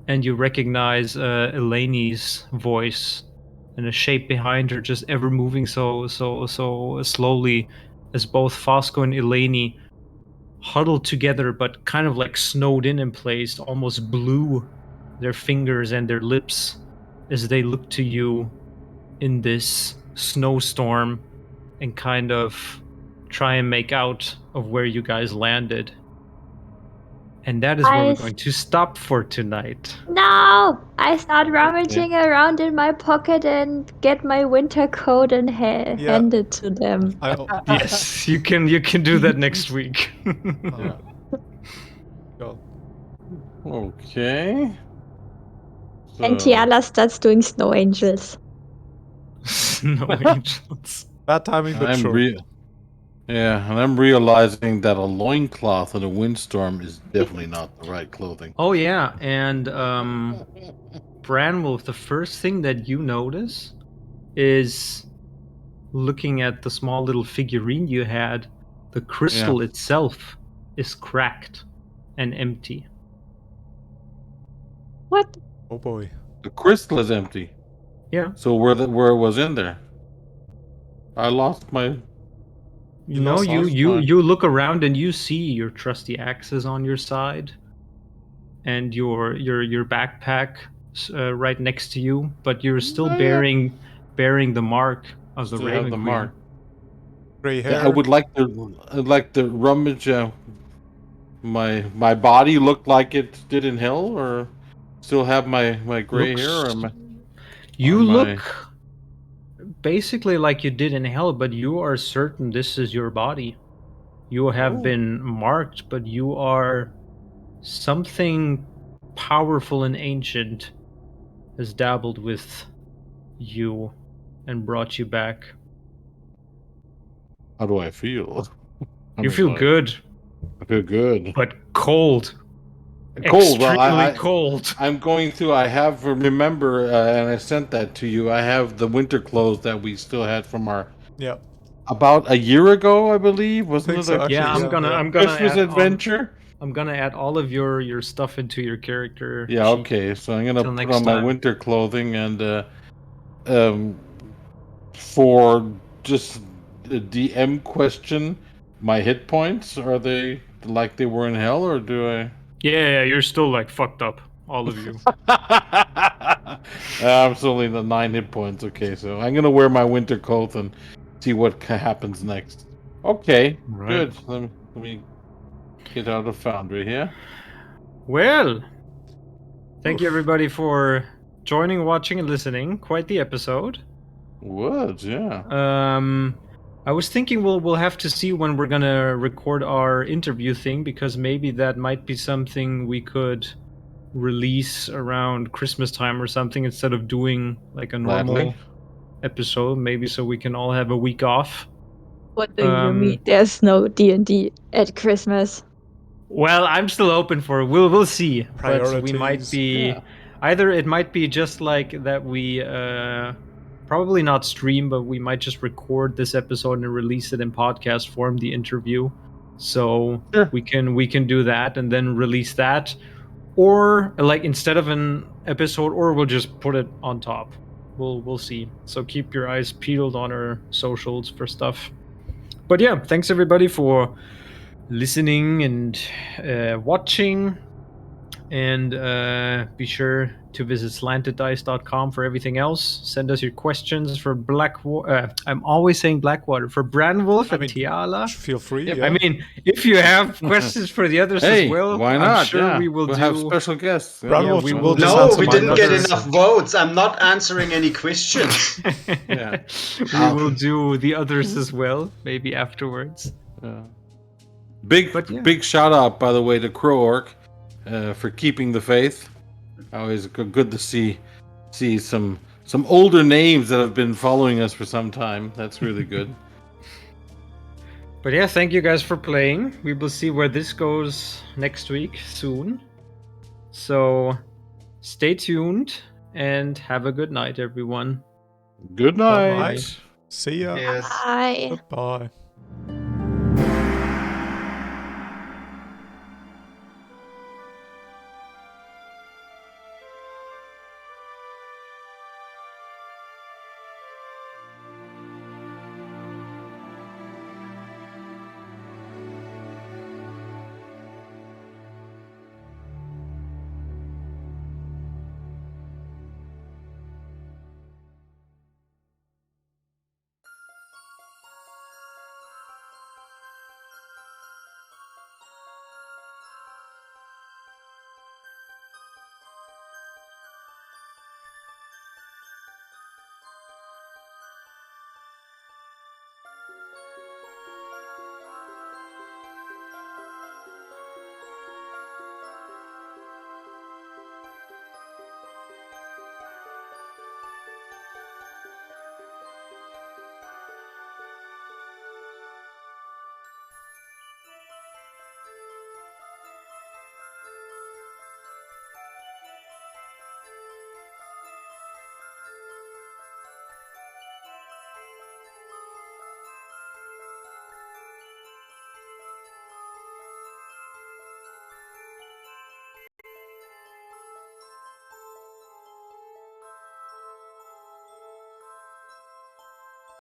And you recognize Eleni's voice and a shape behind her just ever moving so slowly as both Fosco and Eleni huddled together but kind of like snowed in place, almost blew their fingers and their lips as they look to you in this snowstorm and kind of try and make out of where you guys landed. And that is where we're going to stop for tonight. No! I start rummaging around in my pocket and get my winter coat and hand it to them. Yes, you can do that next week. Okay. And Tiala starts doing snow angels. Snow angels. Bad timing, but sure. And I'm realizing that a loincloth in a windstorm is definitely not the right clothing. Oh yeah, and Branwolf, the first thing that you notice is looking at the small little figurine you had, the crystal itself is cracked and empty. What? Oh boy. The crystal is empty. Yeah. So where it was in there? I lost my... You look around and you see your trusty axes on your side and your backpack right next to you, but you're still bearing the mark of the Raven Queen. Mark. Gray hair. Yeah, I'd like to rummage my body look like it did in hell, or still have my gray hair, or you look basically like you did in hell, but you are certain this is your body. You have been marked, but you are something powerful and ancient has dabbled with you and brought you back. How do I feel? You feel good. I feel good. But cold. Cold. Extremely cold. I'm going to. I have remember, and I sent that to you. I have the winter clothes that we still had from our about a year ago, I believe. Wasn't it? So, I'm gonna Christmas adventure. I'm gonna add all of your stuff into your character. Yeah. Okay. So I'm gonna put on my winter clothing, and for just the DM question, my hit points, are they like they were in hell, or do I? Yeah, you're still like fucked up, all of you. I'm still only the 9 hit points. Okay, so I'm gonna wear my winter coat and see what happens next. Okay, good. Let me get out of Foundry here. Well, thank you everybody for joining, watching, and listening. Quite the episode. Was, yeah. I was thinking we'll have to see when we're gonna record our interview thing, because maybe that might be something we could release around Christmas time or something instead of doing like a normal episode. Maybe so we can all have a week off. What do you mean? There's no D&D at Christmas. Well, I'm still open for it. We'll see. Priorities. But we might be either. It might be just like that we probably not stream, but we might just record this episode and release it in podcast form, the interview. So Sure. we can do that and then release that, or like instead of an episode, or we'll just put it on top. We'll see. So keep your eyes peeled on our socials for stuff. But yeah, thanks everybody for listening and watching. And be sure to visit slanteddice.com for everything else. Send us your questions for Blackwater. I'm always saying Blackwater. For Branwolf and Tiala. Feel free. Yep. Yeah. I mean, if you have questions for the others Hey, as well, why not? I'm sure Yeah. we will we'll do. have special guests. Brad Yeah, will- we will will just No, answer we my didn't get others. enough votes. I'm not answering any questions. Yeah. We will do the others as well, maybe afterwards. Yeah. Big But yeah. big shout out, by the way, to Crow Orc for keeping the faith. Always good to see some older names that have been following us for some time. That's really good. But yeah, thank you guys for playing. We will see where this goes next week soon. So stay tuned and have a good night, everyone. Good night. Bye-bye. See ya. Yes. Bye. Goodbye.